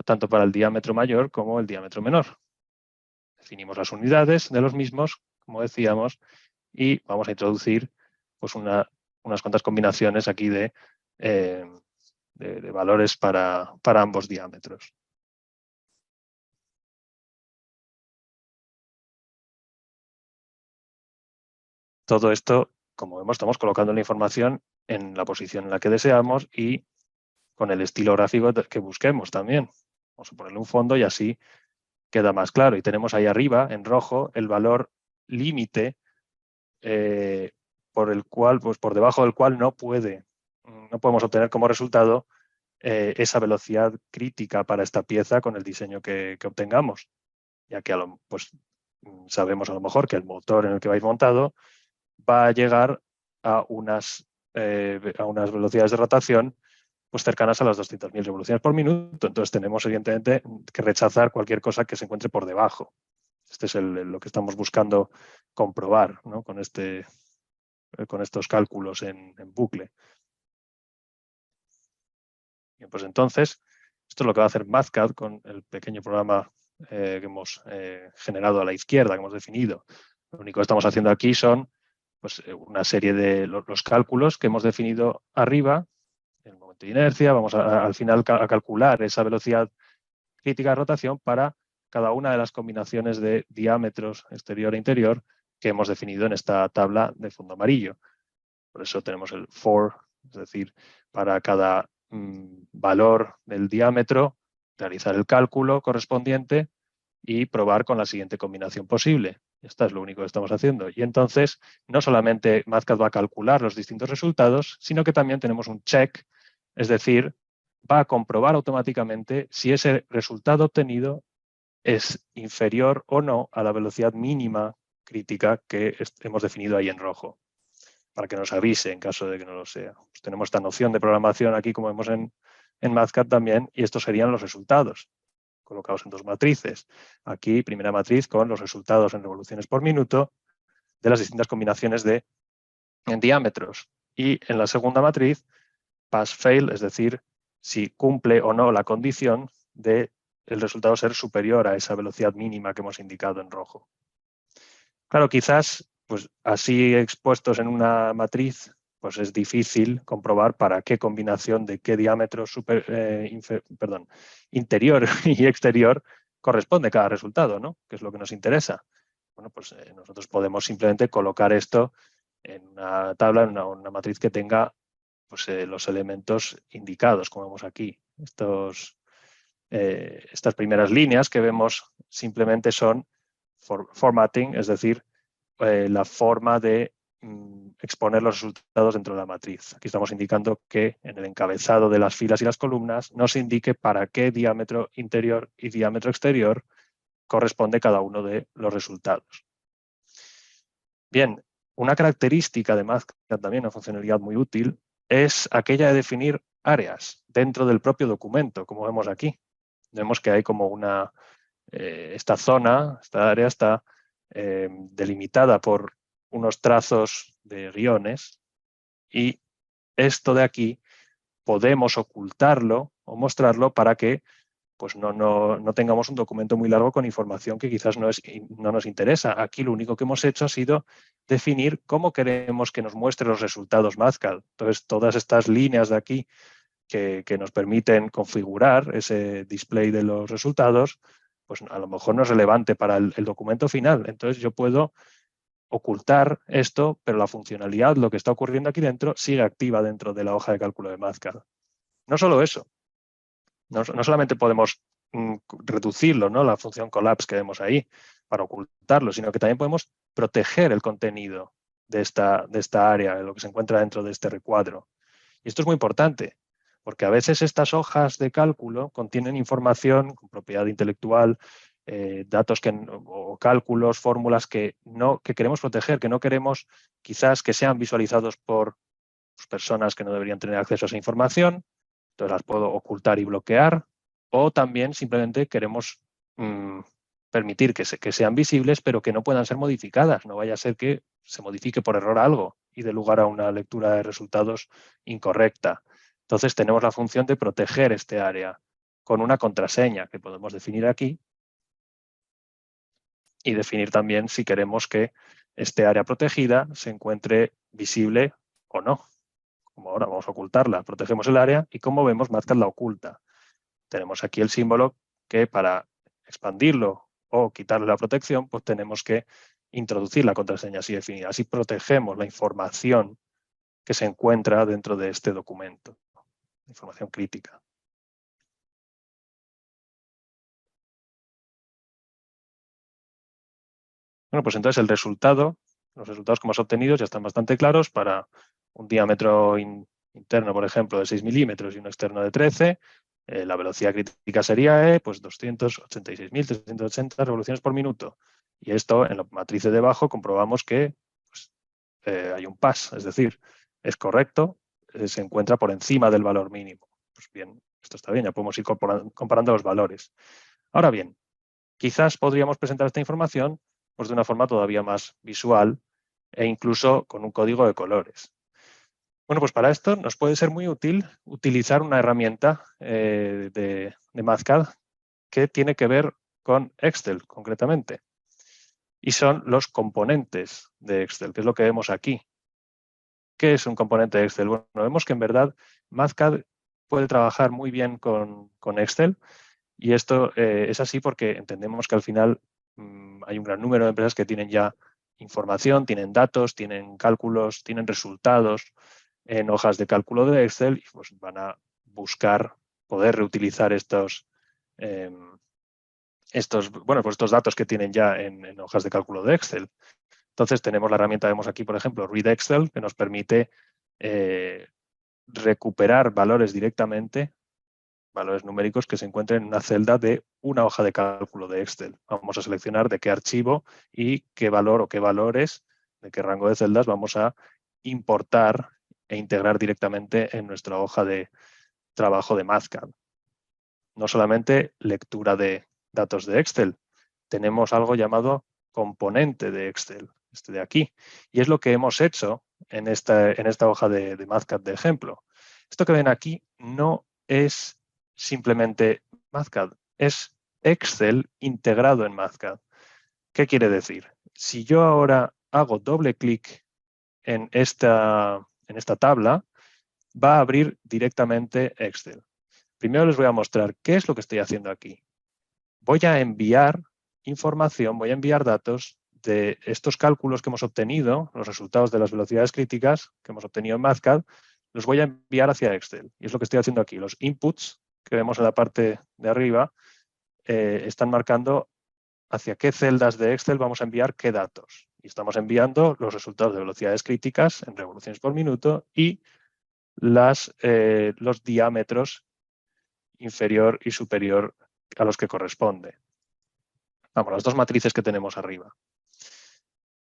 tanto para el diámetro mayor como el diámetro menor. Definimos las unidades de los mismos, como decíamos, y vamos a introducir, pues, unas cuantas combinaciones aquí de valores para ambos diámetros. Todo esto, como vemos, estamos colocando la información en la posición en la que deseamos y con el estilo gráfico que busquemos también. Vamos a ponerle un fondo y así queda más claro. Y tenemos ahí arriba, en rojo, el valor límite por el cual, pues por debajo del cual no podemos obtener como resultado esa velocidad crítica para esta pieza con el diseño que obtengamos, ya que pues, sabemos a lo mejor que el motor en el que va a ir montado va a llegar a unas velocidades de rotación pues cercanas a las 200.000 revoluciones por minuto. Entonces tenemos, evidentemente, que rechazar cualquier cosa que se encuentre por debajo. Este es lo que estamos buscando comprobar, ¿no?, con estos cálculos en bucle. Bien, pues entonces, esto es lo que va a hacer MathCAD con el pequeño programa que hemos generado a la izquierda, que hemos definido. Lo único que estamos haciendo aquí son, pues, una serie de los cálculos que hemos definido arriba, el momento de inercia, vamos al final a calcular esa velocidad crítica de rotación para cada una de las combinaciones de diámetros exterior e interior que hemos definido en esta tabla de fondo amarillo. Por eso tenemos el for, es decir, para cada valor del diámetro, realizar el cálculo correspondiente y probar con la siguiente combinación posible. Esto es lo único que estamos haciendo. Y entonces, no solamente Mathcad va a calcular los distintos resultados, sino que también tenemos un check, es decir, va a comprobar automáticamente si ese resultado obtenido es inferior o no a la velocidad mínima crítica que hemos definido ahí en rojo, para que nos avise en caso de que no lo sea. Pues tenemos esta noción de programación aquí, como vemos en Mathcad también, y estos serían los resultados, colocados en dos matrices. Aquí, primera matriz con los resultados en revoluciones por minuto de las distintas combinaciones en diámetros. Y en la segunda matriz, pass-fail, es decir, si cumple o no la condición de el resultado ser superior a esa velocidad mínima que hemos indicado en rojo. Claro, quizás pues así expuestos en una matriz, pues es difícil comprobar para qué combinación de qué diámetro interior y exterior corresponde cada resultado, ¿no? Que es lo que nos interesa. Bueno, pues nosotros podemos simplemente colocar esto en una tabla, en una matriz que tenga pues, los elementos indicados, como vemos aquí. Estas primeras líneas que vemos simplemente son formatting, es decir, la forma de exponer los resultados dentro de la matriz. Aquí estamos indicando que en el encabezado de las filas y las columnas nos indique para qué diámetro interior y diámetro exterior corresponde cada uno de los resultados. Bien, una característica de Mathcad, también una funcionalidad muy útil, es aquella de definir áreas dentro del propio documento, como vemos aquí. Vemos que hay como esta zona, esta área está delimitada por unos trazos de guiones y esto de aquí podemos ocultarlo o mostrarlo para que pues no tengamos un documento muy largo con información que quizás no nos interesa. Aquí lo único que hemos hecho ha sido definir cómo queremos que nos muestre los resultados Mathcad. Entonces, todas estas líneas de aquí que nos permiten configurar ese display de los resultados, pues a lo mejor no es relevante para el documento final. Entonces, yo puedo ocultar esto, pero la funcionalidad, lo que está ocurriendo aquí dentro, sigue activa dentro de la hoja de cálculo de Mathcad. No solo eso, no solamente podemos reducirlo, ¿no? La función collapse que vemos ahí para ocultarlo, sino que también podemos proteger el contenido de esta área, de lo que se encuentra dentro de este recuadro. Y esto es muy importante, porque a veces estas hojas de cálculo contienen información con propiedad intelectual, datos o cálculos, fórmulas que queremos proteger, que no queremos quizás que sean visualizados por personas que no deberían tener acceso a esa información. Entonces las puedo ocultar y bloquear, o también simplemente queremos permitir que sean visibles, pero que no puedan ser modificadas. No vaya a ser que se modifique por error algo y dé lugar a una lectura de resultados incorrecta. Entonces tenemos la función de proteger este área con una contraseña que podemos definir aquí y definir también si queremos que este área protegida se encuentre visible o no. Como ahora vamos a ocultarla, protegemos el área y como vemos Mathcad la oculta. Tenemos aquí el símbolo que para expandirlo o quitarle la protección, pues tenemos que introducir la contraseña así definida. Así protegemos la información que se encuentra dentro de este documento, información crítica. Bueno, pues entonces los resultados que hemos obtenido ya están bastante claros para un diámetro interno, por ejemplo, de 6 milímetros y uno externo de 13. La velocidad crítica sería pues 286.380 revoluciones por minuto. Y esto, en la matriz de debajo, comprobamos que pues, hay un pass, es decir, es correcto, se encuentra por encima del valor mínimo. Pues bien, esto está bien, ya podemos ir comparando los valores. Ahora bien, quizás podríamos presentar esta información pues, de una forma todavía más visual e incluso con un código de colores. Bueno, pues para esto nos puede ser muy útil utilizar una herramienta de Mathcad que tiene que ver con Excel, concretamente. Y son los componentes de Excel, que es lo que vemos aquí. ¿Qué es un componente de Excel? Bueno, vemos que en verdad Mathcad puede trabajar muy bien con Excel y esto es así porque entendemos que al final hay un gran número de empresas que tienen ya información, tienen datos, tienen cálculos, tienen resultados en hojas de cálculo de Excel y pues van a buscar poder reutilizar estos datos que tienen ya en hojas de cálculo de Excel. Entonces tenemos la herramienta, vemos aquí, por ejemplo, Read Excel, que nos permite recuperar valores directamente, valores numéricos que se encuentren en una celda de una hoja de cálculo de Excel. Vamos a seleccionar de qué archivo y qué valor o qué valores, de qué rango de celdas vamos a importar e integrar directamente en nuestra hoja de trabajo de MathCAD. No solamente lectura de datos de Excel, tenemos algo llamado componente de Excel, este de aquí. Y es lo que hemos hecho en esta hoja de MathCAD de ejemplo. Esto que ven aquí no es simplemente MathCAD, es Excel integrado en MathCAD. ¿Qué quiere decir? Si yo ahora hago doble clic en esta tabla, va a abrir directamente Excel. Primero les voy a mostrar qué es lo que estoy haciendo aquí. Voy a enviar información, voy a enviar datos de estos cálculos que hemos obtenido, los resultados de las velocidades críticas que hemos obtenido en MathCAD, los voy a enviar hacia Excel. Y es lo que estoy haciendo aquí. Los inputs que vemos en la parte de arriba están marcando hacia qué celdas de Excel vamos a enviar qué datos. Y estamos enviando los resultados de velocidades críticas en revoluciones por minuto y los diámetros inferior y superior a los que corresponde. Vamos, las dos matrices que tenemos arriba.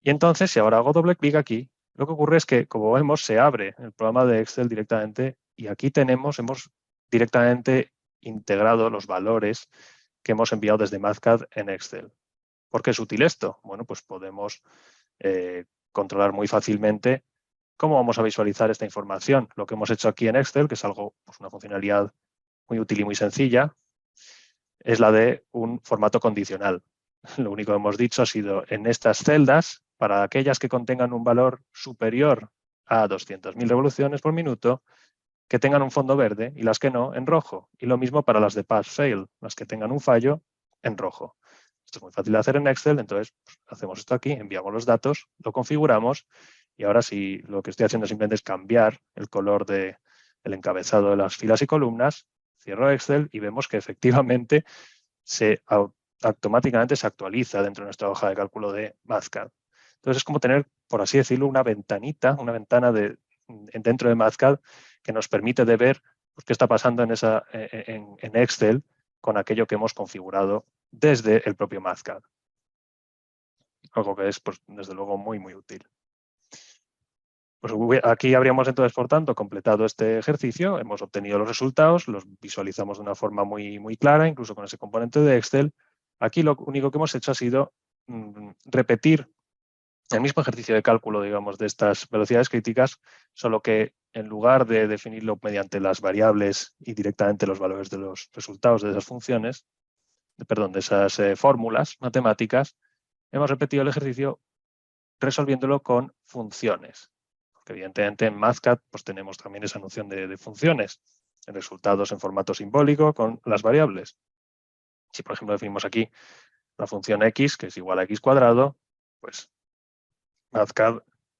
Y entonces, si ahora hago doble clic aquí, lo que ocurre es que, como vemos, se abre el programa de Excel directamente y aquí hemos directamente integrado los valores que hemos enviado desde MathCAD en Excel. ¿Por qué es útil esto? Bueno, pues podemos controlar muy fácilmente cómo vamos a visualizar esta información. Lo que hemos hecho aquí en Excel, que es algo, pues una funcionalidad muy útil y muy sencilla, es la de un formato condicional. Lo único que hemos dicho ha sido en estas celdas, para aquellas que contengan un valor superior a 200.000 revoluciones por minuto, que tengan un fondo verde y las que no, en rojo. Y lo mismo para las de pass-fail, las que tengan un fallo, en rojo. Esto es muy fácil de hacer en Excel, entonces pues, hacemos esto aquí, enviamos los datos, lo configuramos y ahora si lo que estoy haciendo simplemente es cambiar el color del encabezado de las filas y columnas, cierro Excel y vemos que efectivamente automáticamente se actualiza dentro de nuestra hoja de cálculo de MathCAD. Entonces es como tener, por así decirlo, una ventana dentro de MathCAD que nos permite de ver pues, qué está pasando en Excel con aquello que hemos configurado desde el propio MathCAD. Algo que es, pues, desde luego, muy, muy útil. Pues aquí habríamos entonces, por tanto, completado este ejercicio, hemos obtenido los resultados, los visualizamos de una forma muy, muy clara, incluso con ese componente de Excel. Aquí lo único que hemos hecho ha sido repetir el mismo ejercicio de cálculo, digamos, de estas velocidades críticas, solo que en lugar de definirlo mediante las variables y directamente los valores de los resultados de esas funciones, de esas fórmulas matemáticas, hemos repetido el ejercicio resolviéndolo con funciones. Porque evidentemente en MathCAD pues, tenemos también esa noción de funciones, en resultados en formato simbólico con las variables. Si, por ejemplo, definimos aquí la función x, que es igual a x cuadrado, pues MathCAD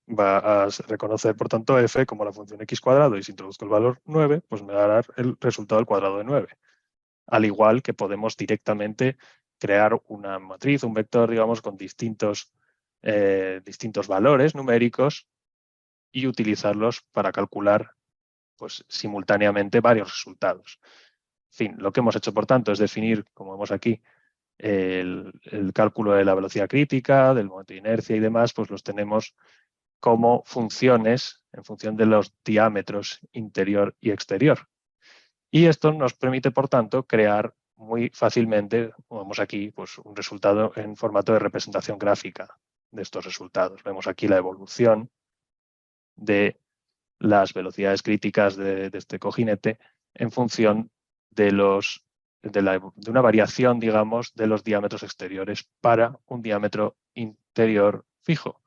va a reconocer, por tanto, f como la función x cuadrado y si introduzco el valor 9, pues me va a dar el resultado al cuadrado de 9. Al igual que podemos directamente crear una matriz, un vector, digamos, con distintos valores numéricos y utilizarlos para calcular pues, simultáneamente varios resultados. En fin, lo que hemos hecho, por tanto, es definir, como vemos aquí, el cálculo de la velocidad crítica, del momento de inercia y demás, pues los tenemos como funciones en función de los diámetros interior y exterior. Y esto nos permite, por tanto, crear muy fácilmente, como vemos aquí, pues un resultado en formato de representación gráfica de estos resultados. Vemos aquí la evolución de las velocidades críticas de este cojinete en función de una variación, digamos, de los diámetros exteriores para un diámetro interior fijo.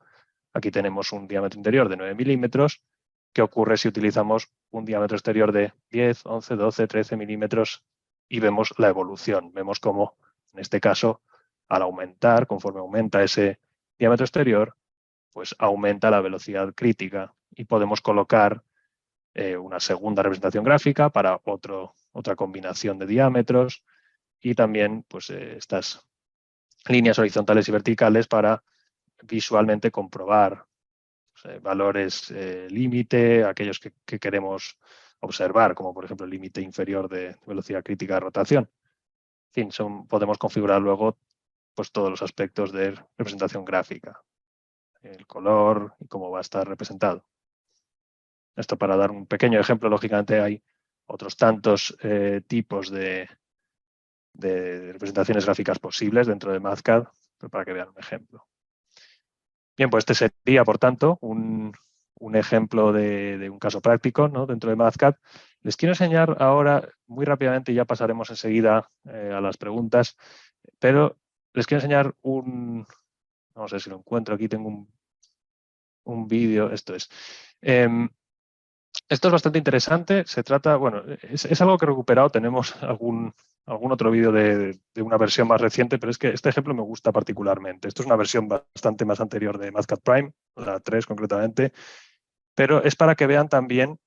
Aquí tenemos un diámetro interior de 9 milímetros. ¿Qué ocurre si utilizamos un diámetro exterior de 10, 11, 12, 13 milímetros? Y vemos la evolución. Vemos cómo, en este caso, al aumentar, conforme aumenta ese diámetro exterior, pues aumenta la velocidad crítica y podemos colocar una segunda representación gráfica para otra combinación de diámetros y también pues, estas líneas horizontales y verticales para visualmente comprobar valores límite, aquellos que queremos observar, como por ejemplo el límite inferior de velocidad crítica de rotación. En fin, podemos configurar luego pues, todos los aspectos de representación gráfica, el color y cómo va a estar representado. Esto para dar un pequeño ejemplo, lógicamente hay otros tantos tipos de representaciones gráficas posibles dentro de Mathcad, pero para que vean un ejemplo. Bien, pues este sería, por tanto, un ejemplo de un caso práctico, ¿no?, dentro de Mathcad. Les quiero enseñar ahora, muy rápidamente, y ya pasaremos enseguida a las preguntas, pero les quiero enseñar no sé si lo encuentro, aquí tengo un vídeo, esto es. Esto es bastante interesante, se trata, bueno, es algo que he recuperado, tenemos algún otro vídeo de una versión más reciente, pero es que este ejemplo me gusta particularmente. Esto es una versión bastante más anterior de Mathcad Prime, la 3 concretamente, pero es para que vean también,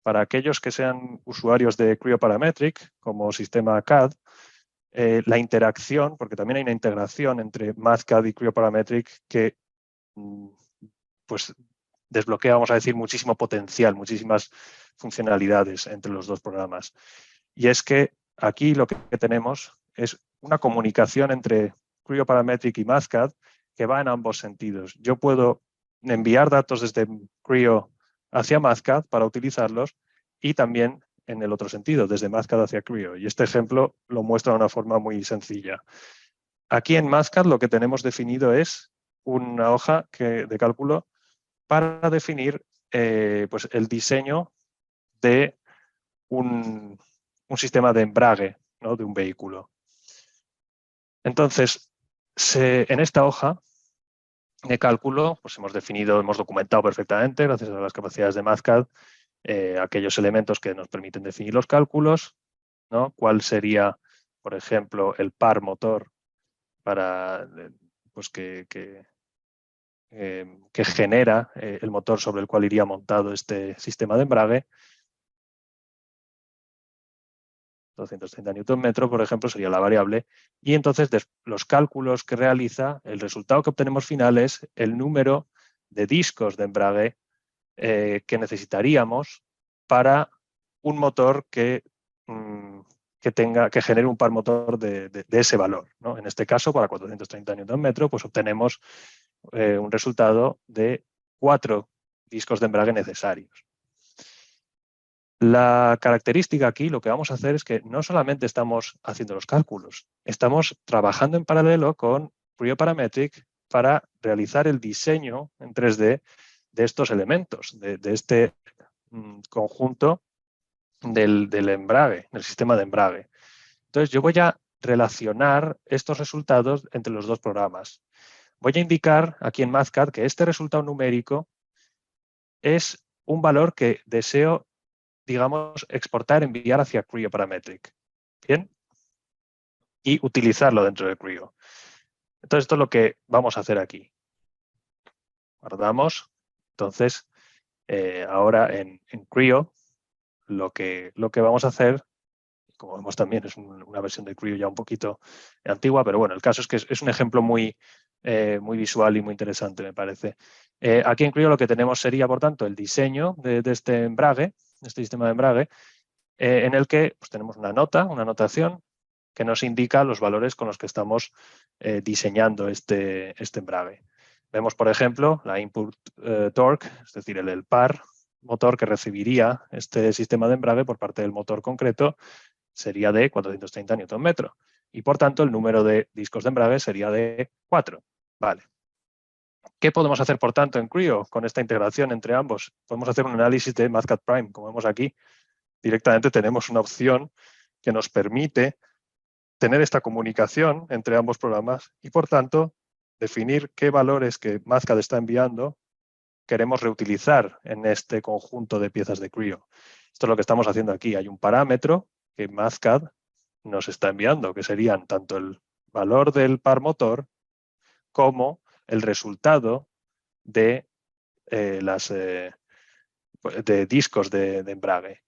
para aquellos que sean usuarios de Creo Parametric como sistema CAD, la interacción, porque también hay una integración entre Mathcad y Creo Parametric que pues desbloquea, vamos a decir, muchísimo potencial, muchísimas funcionalidades entre los dos programas. Y es que aquí lo que tenemos es una comunicación entre Creo Parametric y Mathcad que va en ambos sentidos. Yo puedo enviar datos desde Creo hacia Mathcad para utilizarlos y también en el otro sentido, desde Mathcad hacia Creo. Y este ejemplo lo muestra de una forma muy sencilla. Aquí en Mathcad lo que tenemos definido es una hoja de cálculo para definir pues el diseño de un sistema de embrague, ¿no?, de un vehículo. Entonces, en esta hoja de cálculo pues hemos documentado perfectamente, gracias a las capacidades de Mathcad, aquellos elementos que nos permiten definir los cálculos, ¿no? Cuál sería, por ejemplo, el par motor para pues que genera el motor sobre el cual iría montado este sistema de embrague. 230 Nm, por ejemplo, sería la variable. Y entonces los cálculos que realiza, el resultado que obtenemos final es el número de discos de embrague que necesitaríamos para un motor que genere un par motor de ese valor, ¿no? En este caso, para 430 Nm, pues obtenemos un resultado de 4 discos de embrague necesarios. La característica aquí, lo que vamos a hacer es que no solamente estamos haciendo los cálculos, estamos trabajando en paralelo con Creo Parametric para realizar el diseño en 3D de estos elementos, de este conjunto del embrague, del sistema de embrague. Entonces, yo voy a relacionar estos resultados entre los dos programas. Voy a indicar aquí en Mathcad que este resultado numérico es un valor que deseo, digamos, exportar, enviar hacia Creo Parametric. ¿Bien? Y utilizarlo dentro de Creo. Entonces, esto es lo que vamos a hacer aquí. Guardamos. Entonces, ahora en Creo, lo que vamos a hacer, como vemos también, es una versión de Creo ya un poquito antigua, pero bueno, el caso es que es un ejemplo muy visual y muy interesante, me parece. Aquí en Creo lo que tenemos sería, por tanto, el diseño de este embrague, este sistema de embrague, en el que pues, tenemos una notación que nos indica los valores con los que estamos diseñando este embrague. Vemos, por ejemplo, la input torque, es decir, el par motor que recibiría este sistema de embrague por parte del motor concreto sería de 430 Nm. Y, por tanto, el número de discos de embrague sería de 4. Vale. ¿Qué podemos hacer, por tanto, en Creo con esta integración entre ambos? Podemos hacer un análisis de Mathcad Prime, como vemos aquí. Directamente tenemos una opción que nos permite tener esta comunicación entre ambos programas y, por tanto, definir qué valores que Mathcad está enviando queremos reutilizar en este conjunto de piezas de Creo. Esto es lo que estamos haciendo aquí. Hay un parámetro que Mathcad nos está enviando, que serían tanto el valor del par motor como el resultado de, de discos de embrague.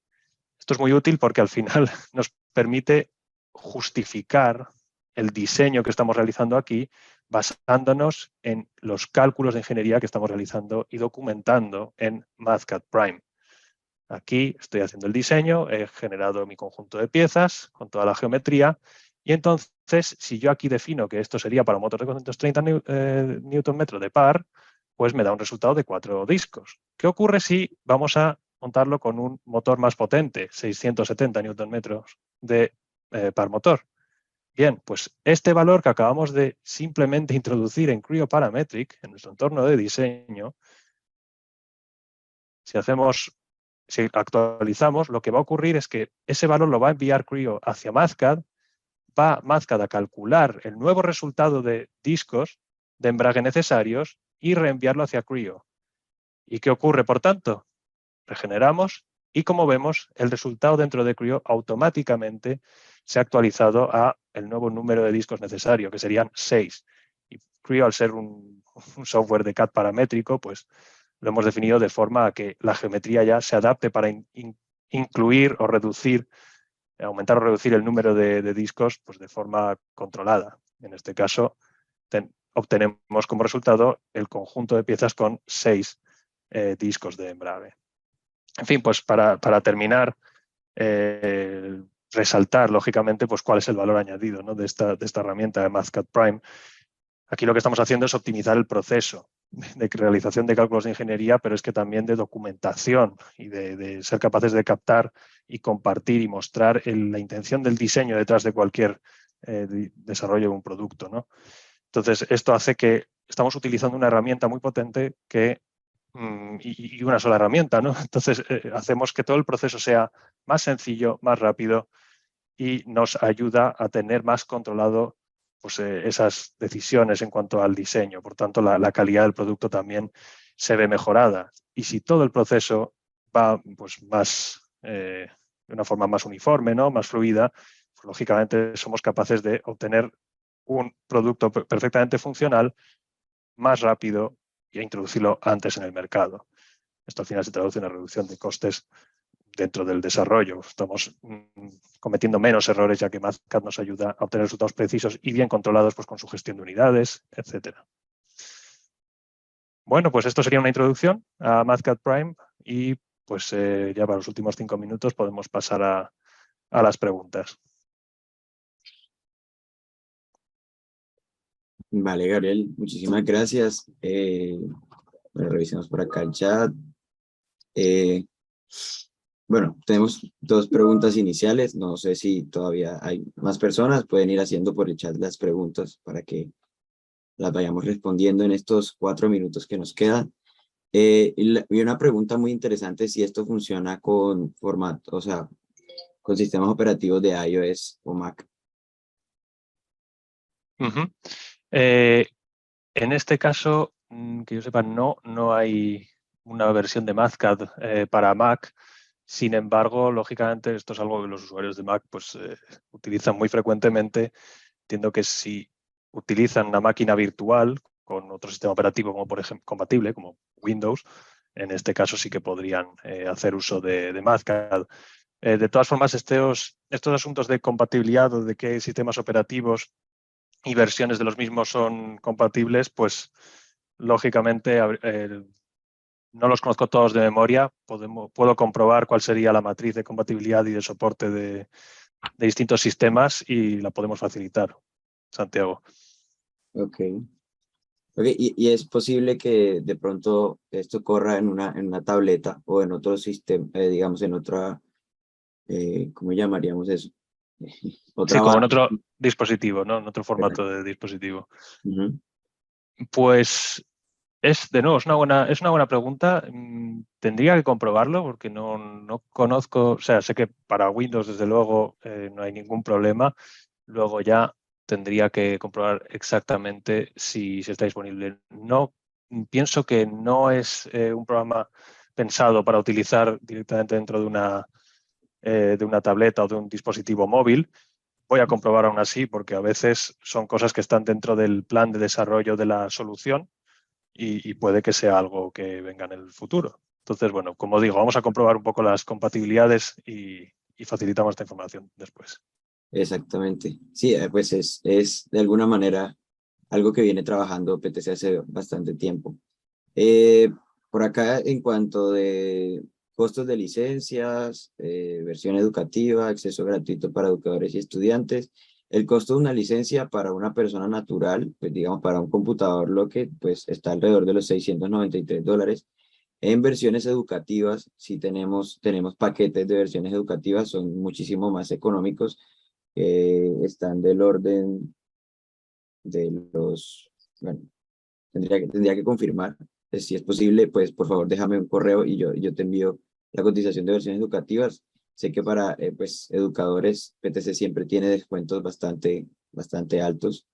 Esto es muy útil porque al final nos permite justificar el diseño que estamos realizando aquí basándonos en los cálculos de ingeniería que estamos realizando y documentando en MathCAD-Prime. Aquí estoy haciendo el diseño, he generado mi conjunto de piezas con toda la geometría y entonces si yo aquí defino que esto sería para un motor de 430 Nm de par, pues me da un resultado de 4 discos. ¿Qué ocurre si vamos a montarlo con un motor más potente, 670 Nm de par motor? Bien, pues este valor que acabamos de simplemente introducir en Creo Parametric, en nuestro entorno de diseño, si actualizamos, lo que va a ocurrir es que ese valor lo va a enviar Creo hacia MathCAD, va MathCAD a calcular el nuevo resultado de discos de embrague necesarios y reenviarlo hacia Creo. ¿Y qué ocurre, por tanto? Regeneramos y, como vemos, el resultado dentro de Creo automáticamente se ha actualizado a el nuevo número de discos necesario, que serían 6. Y Creo, al ser un software de CAD paramétrico, pues lo hemos definido de forma a que la geometría ya se adapte para incluir o reducir, aumentar o reducir el número de discos pues, de forma controlada. En este caso, obtenemos como resultado el conjunto de piezas con 6 discos de embrague. En fin, pues para terminar, resaltar, lógicamente, pues cuál es el valor añadido, ¿no?, de esta herramienta de MathCAD-Prime. Aquí lo que estamos haciendo es optimizar el proceso de realización de cálculos de ingeniería, pero es que también de documentación y de ser capaces de captar y compartir y mostrar la intención del diseño detrás de cualquier desarrollo de un producto, ¿no? Entonces, esto hace que estamos utilizando una herramienta muy potente y una sola herramienta, ¿no? Entonces, hacemos que todo el proceso sea más sencillo, más rápido y nos ayuda a tener más controlado pues, esas decisiones en cuanto al diseño. Por tanto, la calidad del producto también se ve mejorada. Y si todo el proceso va pues, de una forma más uniforme, ¿no?, más fluida, pues, lógicamente somos capaces de obtener un producto perfectamente funcional, más rápido e introducirlo antes en el mercado. Esto al final se traduce en una reducción de costes dentro del desarrollo. Estamos cometiendo menos errores ya que MathCAD nos ayuda a obtener resultados precisos y bien controlados pues, con su gestión de unidades, etc. Bueno, pues esto sería una introducción a MathCAD-Prime y pues ya para los últimos 5 minutos podemos pasar a las preguntas. Vale, Gabriel, muchísimas gracias. Bueno, revisemos por acá el chat. Bueno, tenemos 2 preguntas iniciales. No sé si todavía hay más personas. Pueden ir haciendo por el chat las preguntas para que las vayamos respondiendo en estos 4 minutos que nos quedan. Y una pregunta muy interesante, si esto funciona con formato, o sea, con sistemas operativos de iOS o Mac. En este caso, que yo sepa, no hay una versión de MathCAD para Mac. Sin embargo, lógicamente, esto es algo que los usuarios de Mac pues, utilizan muy frecuentemente. Entiendo que si utilizan una máquina virtual con otro sistema operativo, como por ejemplo compatible, como Windows, en este caso sí que podrían hacer uso de MathCAD. De todas formas, estos asuntos de compatibilidad o de qué sistemas operativos y versiones de los mismos son compatibles, pues lógicamente no los conozco todos de memoria. Puedo comprobar cuál sería la matriz de compatibilidad y de soporte de distintos sistemas y la podemos facilitar, Santiago. Ok. Y es posible que de pronto esto corra en una tableta o en otro sistema, digamos en otra, ¿cómo llamaríamos eso? Sí, Otra como en base. otro dispositivo, ¿no? En otro formato de dispositivo. Ujú. Pues es una buena pregunta. Tendría que comprobarlo porque no conozco, o sea, sé que para Windows desde luego no hay ningún problema. Luego ya tendría que comprobar exactamente si está disponible. No, pienso que no es un programa pensado para utilizar directamente dentro de una tableta o de un dispositivo móvil. Voy a comprobar aún así porque a veces son cosas que están dentro del plan de desarrollo de la solución, y puede que sea algo que venga en el futuro. Entonces, bueno, como digo, vamos a comprobar un poco las compatibilidades y facilitamos esta información después. Exactamente. Sí, pues es de alguna manera algo que viene trabajando PTC hace bastante tiempo. Eh, por acá, en cuanto de costos de licencias, versión educativa, acceso gratuito para educadores y estudiantes, el costo de una licencia para una persona natural, pues digamos para un computador Lockheed, pues está alrededor de los $693. En versiones educativas, si tenemos paquetes de versiones educativas, son muchísimo más económicos, están del orden de los, bueno, tendría que confirmar. Si es posible, pues por favor déjame un correo y yo te envío la cotización de versiones educativas. Sé que para pues, educadores PTC siempre tiene descuentos bastante altos,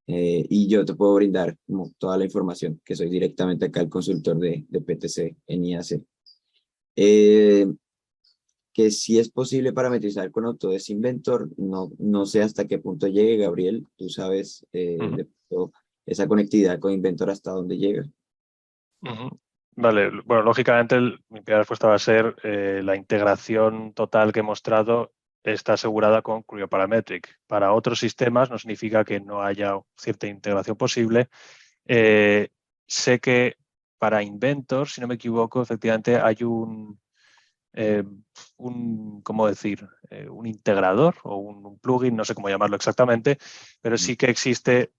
y yo te puedo brindar como toda la información, que soy directamente acá el consultor de PTC en IAC. Eh, que si es posible parametrizar con Autodesk Inventor, no sé hasta qué punto llegue, Gabriel, tú sabes Ujú, de pronto esa conectividad con Inventor hasta dónde llega. ujú. Vale, bueno, lógicamente mi primera respuesta va a ser la integración total que he mostrado está asegurada con Creo Parametric. Para otros sistemas no significa que no haya cierta integración posible. Sé que para Inventor, si no me equivoco, efectivamente hay eh, ¿cómo decir? Un integrador o un plugin, no sé cómo llamarlo exactamente, pero sí que existe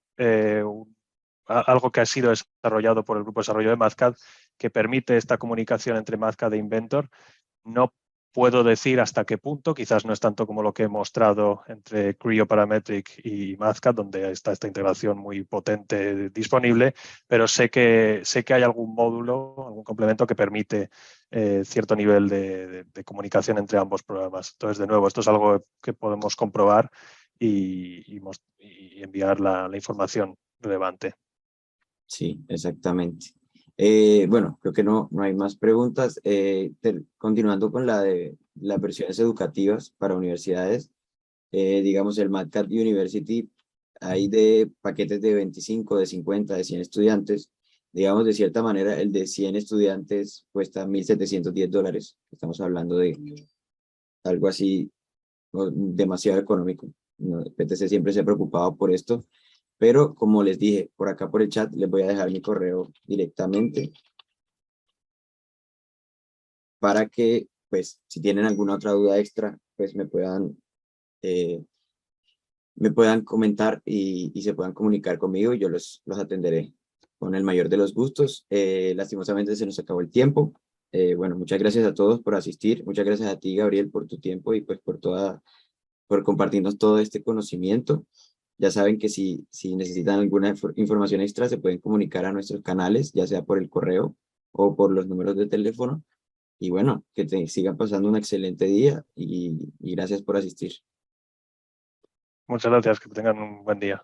algo que ha sido desarrollado por el grupo de desarrollo de Mathcad que permite esta comunicación entre Mathcad e Inventor. No puedo decir hasta qué punto, quizás no es tanto como lo que he mostrado entre Creo Parametric y Mathcad, donde está esta integración muy potente disponible, pero sé que hay algún módulo, algún complemento que permite cierto nivel de comunicación entre ambos programas. Entonces, de nuevo, esto es algo que podemos comprobar y enviar la información relevante. Sí, exactamente. Bueno, creo que no hay más preguntas. Continuando con la de las versiones educativas para universidades, digamos el MatCat University, hay de paquetes de 25, de 50, de 100 estudiantes. Digamos, de cierta manera, el de 100 estudiantes cuesta $1,710. Estamos hablando de algo así, demasiado económico. No, PTC siempre se ha preocupado por esto, pero como les dije, por acá por el chat les voy a dejar mi correo directamente para que, pues, si tienen alguna otra duda extra, pues eh, me puedan comentar y se puedan comunicar conmigo y yo los atenderé con el mayor de los gustos. Lastimosamente se nos acabó el tiempo. Bueno, muchas gracias a todos por asistir. Muchas gracias a ti, Gabriel, por tu tiempo y pues por compartirnos todo este conocimiento. Ya saben que si necesitan alguna información extra, se pueden comunicar a nuestros canales, ya sea por el correo o por los números de teléfono. Y bueno, que te sigan pasando un excelente día y gracias por asistir. Muchas gracias, que tengan un buen día.